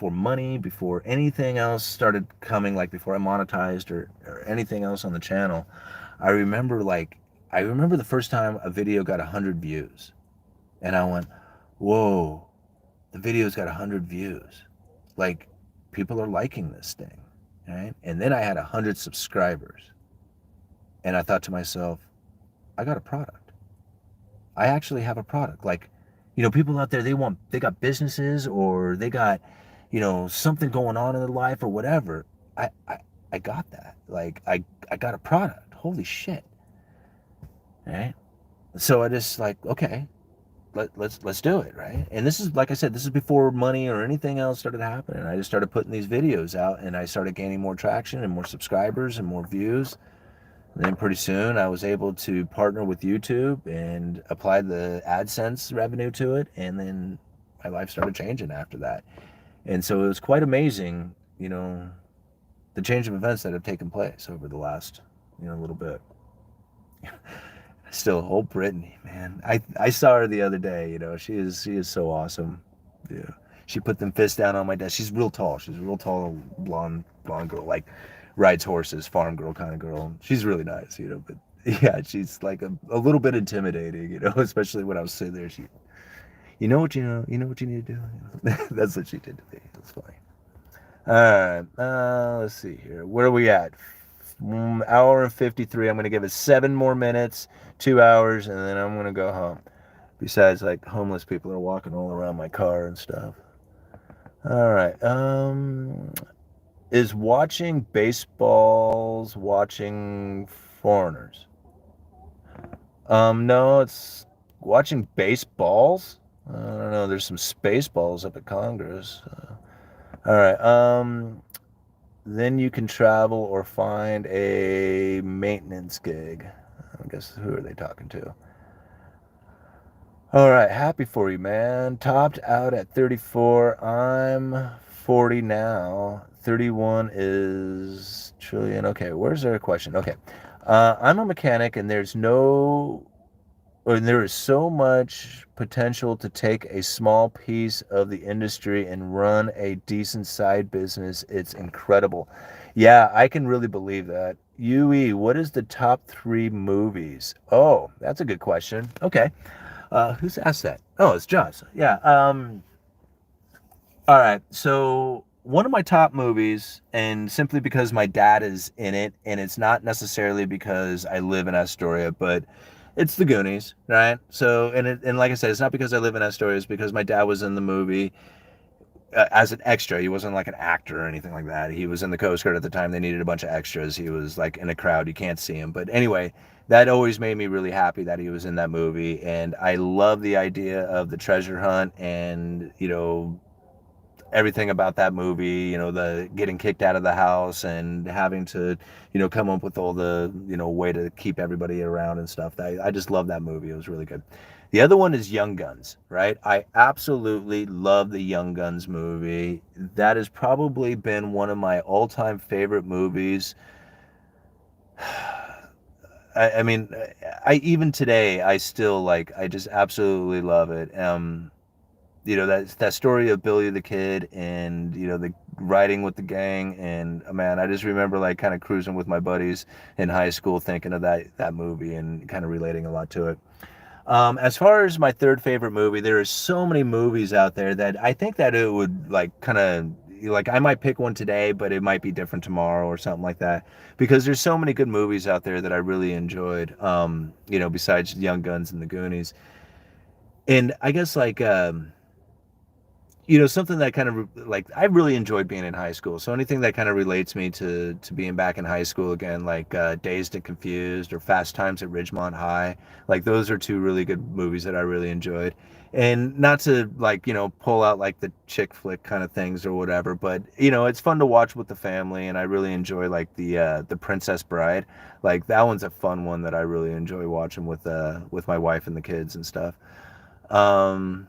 money, before anything else started coming, like before I monetized or anything else on the channel, I remember the first time a video got 100 views, and I went, whoa, the video's got 100 views. Like, people are liking this thing, right? And then I had 100 subscribers. And I thought to myself, I got a product. I actually have a product. Like, people out there, they got businesses, or they got, something going on in their life or whatever. I got that. Like, I got a product. Holy shit. Right? So I just, like, okay, let's do it, right? And this is, like I said, this is before money or anything else started happening. I just started putting these videos out, and I started gaining more traction and more subscribers and more views. And then pretty soon I was able to partner with YouTube and apply the AdSense revenue to it, and then my life started changing after that. And so it was quite amazing, the change of events that have taken place over the last, little bit. Still, old Brittany, man. I saw her the other day. She is so awesome. Yeah, she put them fists down on my desk. She's real tall. She's a real tall blonde girl, like rides horses, farm girl kind of girl. She's really nice, But yeah, she's like a little bit intimidating, Especially when I was sitting there. You know what you need to do. That's what she did to me. It's funny. All right, let's see here. Where are we at? Hour and 53. I'm gonna give it 7 more minutes, 2 hours, and then I'm gonna go home. Besides, like, homeless people are walking all around my car and stuff. All right. Is watching baseballs watching foreigners? No, it's watching baseballs. I don't know. There's some spaceballs up at Congress. All right. Then you can travel or find a maintenance gig. I guess who are they talking to? All right, happy for you, man. Topped out at 34. I'm 40 now. 31 is trillion. Okay, where's their question? Okay. I'm a mechanic and there is so much potential to take a small piece of the industry and run a decent side business. It's incredible. Yeah, I can really believe that. UE, what is the top 3 movies? Oh, that's a good question. Okay. Who's asked that? Oh, it's Josh. Yeah. All right. So one of my top movies, and simply because my dad is in it, and it's not necessarily because I live in Astoria, but it's The Goonies, right? So, and like I said, it's not because I live in Astoria, it's because my dad was in the movie as an extra. He wasn't like an actor or anything like that. He was in the Coast Guard at the time. They needed a bunch of extras. He was like in a crowd. You can't see him. But anyway, that always made me really happy that he was in that movie. And I love the idea of the treasure hunt and, everything about that movie, the getting kicked out of the house and having to, come up with all the, way to keep everybody around and stuff. I just love that movie. It was really good. The other one is Young Guns, right? I absolutely love the Young Guns movie. That has probably been one of my all-time favorite movies. I mean, I even today I still I just absolutely love it. That story of Billy the Kid and the riding with the gang, and man, I just remember kind of cruising with my buddies in high school thinking of that movie and kind of relating a lot to it. As far as my third favorite movie, there are so many movies out there that I think that it would kind of I might pick one today, but it might be different tomorrow or something like that, because there's so many good movies out there that I really enjoyed. Besides Young Guns and The Goonies, and I guess something that kind of I really enjoyed being in high school. So anything that kind of relates me to being back in high school again, Dazed and Confused or Fast Times at Ridgemont High, those are 2 really good movies that I really enjoyed. And not to pull out the chick flick kind of things or whatever, but it's fun to watch with the family, and I really enjoy the Princess Bride. That one's a fun one that I really enjoy watching with my wife and the kids and stuff. Um,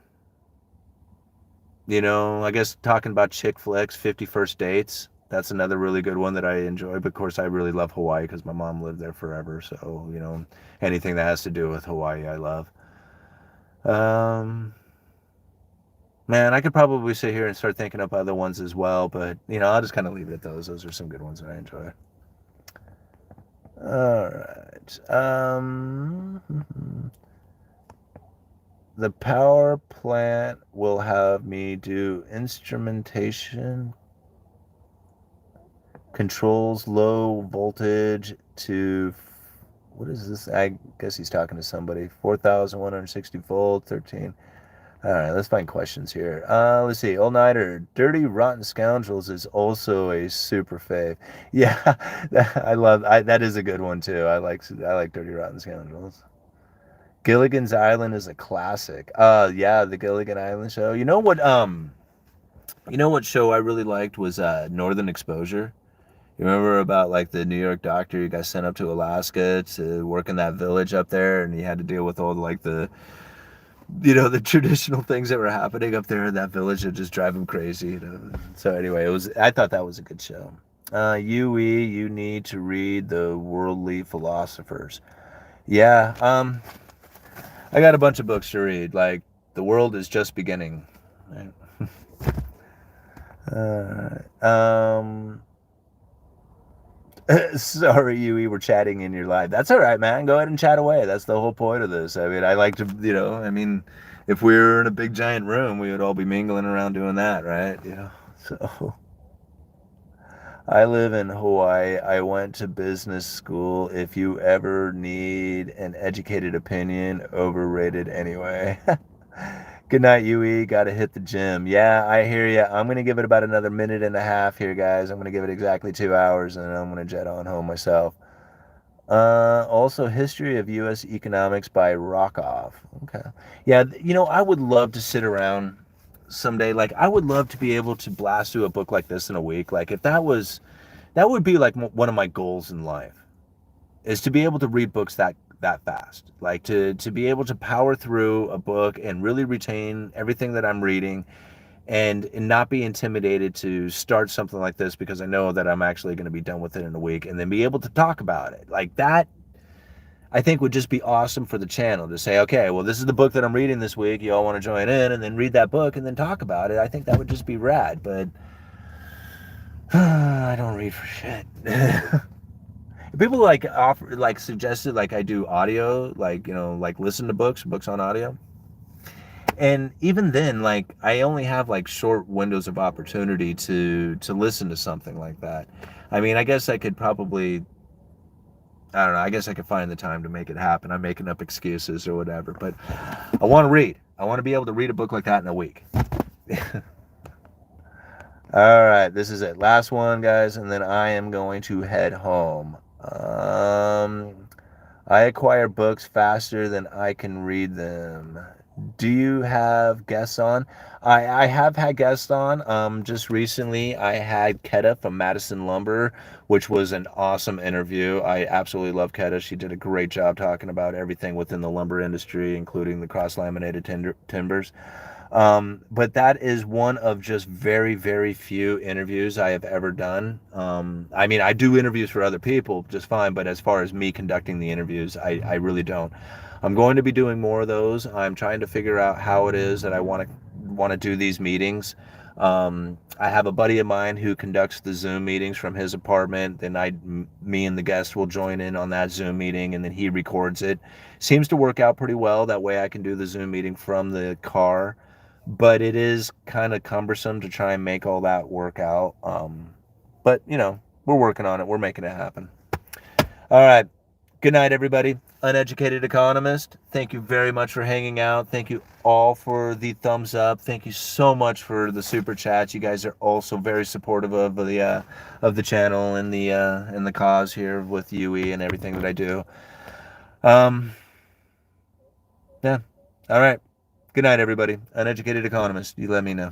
I guess talking about chick flicks, 50 First Dates. That's another really good one that I enjoy. But of course, I really love Hawaii because my mom lived there forever. So, anything that has to do with Hawaii, I love. Um, Man, I could probably sit here and start thinking up other ones as well. But, I'll just kind of leave it at those. Those are some good ones that I enjoy. All right. The power plant will have me do instrumentation, controls low voltage to, what is this? I guess he's talking to somebody. 4,160 volt, 13. All right, let's find questions here. Let's see. All Nighter, Dirty Rotten Scoundrels is also a super fave. Yeah, that is a good one too. I like Dirty Rotten Scoundrels. Gilligan's Island is a classic. Yeah, the Gilligan Island show. You know what show I really liked was Northern Exposure. You remember about the New York doctor who got sent up to Alaska to work in that village up there, and he had to deal with all the traditional things that were happening up there in that village that just drive him crazy. So anyway, I thought that was a good show. You need to read the Worldly Philosophers. Yeah, I got a bunch of books to read. The world is just beginning. Right? Sorry, we were chatting in your live. That's all right, man. Go ahead and chat away. That's the whole point of this. I mean, I like to, if we were in a big giant room, we would all be mingling around doing that, right? So I live in Hawaii. I went to business school. If you ever need an educated opinion, overrated anyway. Good night, UE. Got to hit the gym. Yeah, I hear you. I'm going to give it about another minute and a half here, guys. I'm going to give it exactly 2 hours, and then I'm going to jet on home myself. Also, History of U.S. Economics by Rockoff. Okay. Yeah, I would love to sit around someday. Like, I would love to be able to blast through a book like this in a week. Like, if that would be like one of my goals in life, is to be able to read books that fast. Like, to be able to power through a book and really retain everything that I'm reading, and not be intimidated to start something like this because I know that I'm actually going to be done with it in a week, and then be able to talk about it. Like, that I think would just be awesome for the channel to say, okay, well, this is the book that I'm reading this week. You all want to join in and then read that book and then talk about it. I think that would just be rad, but I don't read for shit. People like offer, like suggested, like I do audio, like, like listen to books on audio. And even then, like, I only have like short windows of opportunity to listen to something like that. I mean, I guess I could probably, I don't know, I guess I could find the time to make it happen. I'm making up excuses or whatever, but I want to read. I want to be able to read a book like that in a week. All right, this is it. Last one, guys, and then I am going to head home. I acquire books faster than I can read them. Do you have guests on? I have had guests on. Just recently, I had Keta from Madison Lumber, which was an awesome interview. I absolutely love Keta. She did a great job talking about everything within the lumber industry, including the cross-laminated timbers. But that is one of just very, very few interviews I have ever done. I mean, I do interviews for other people just fine, but as far as me conducting the interviews, I really don't. I'm going to be doing more of those. I'm trying to figure out how it is that I want to do these meetings. I have a buddy of mine who conducts the Zoom meetings from his apartment. Then me and the guest will join in on that Zoom meeting, and then he records it. Seems to work out pretty well. That way I can do the Zoom meeting from the car, but it is kind of cumbersome to try and make all that work out. But we're working on it. We're making it happen. All right. Good night, everybody. Uneducated Economist. Thank you very much for hanging out. Thank you all for the thumbs up. Thank you so much for the super chats. You guys are also very supportive of the channel and the cause here with UE and everything that I do. Yeah. All right. Good night, everybody. Uneducated Economist. You let me know.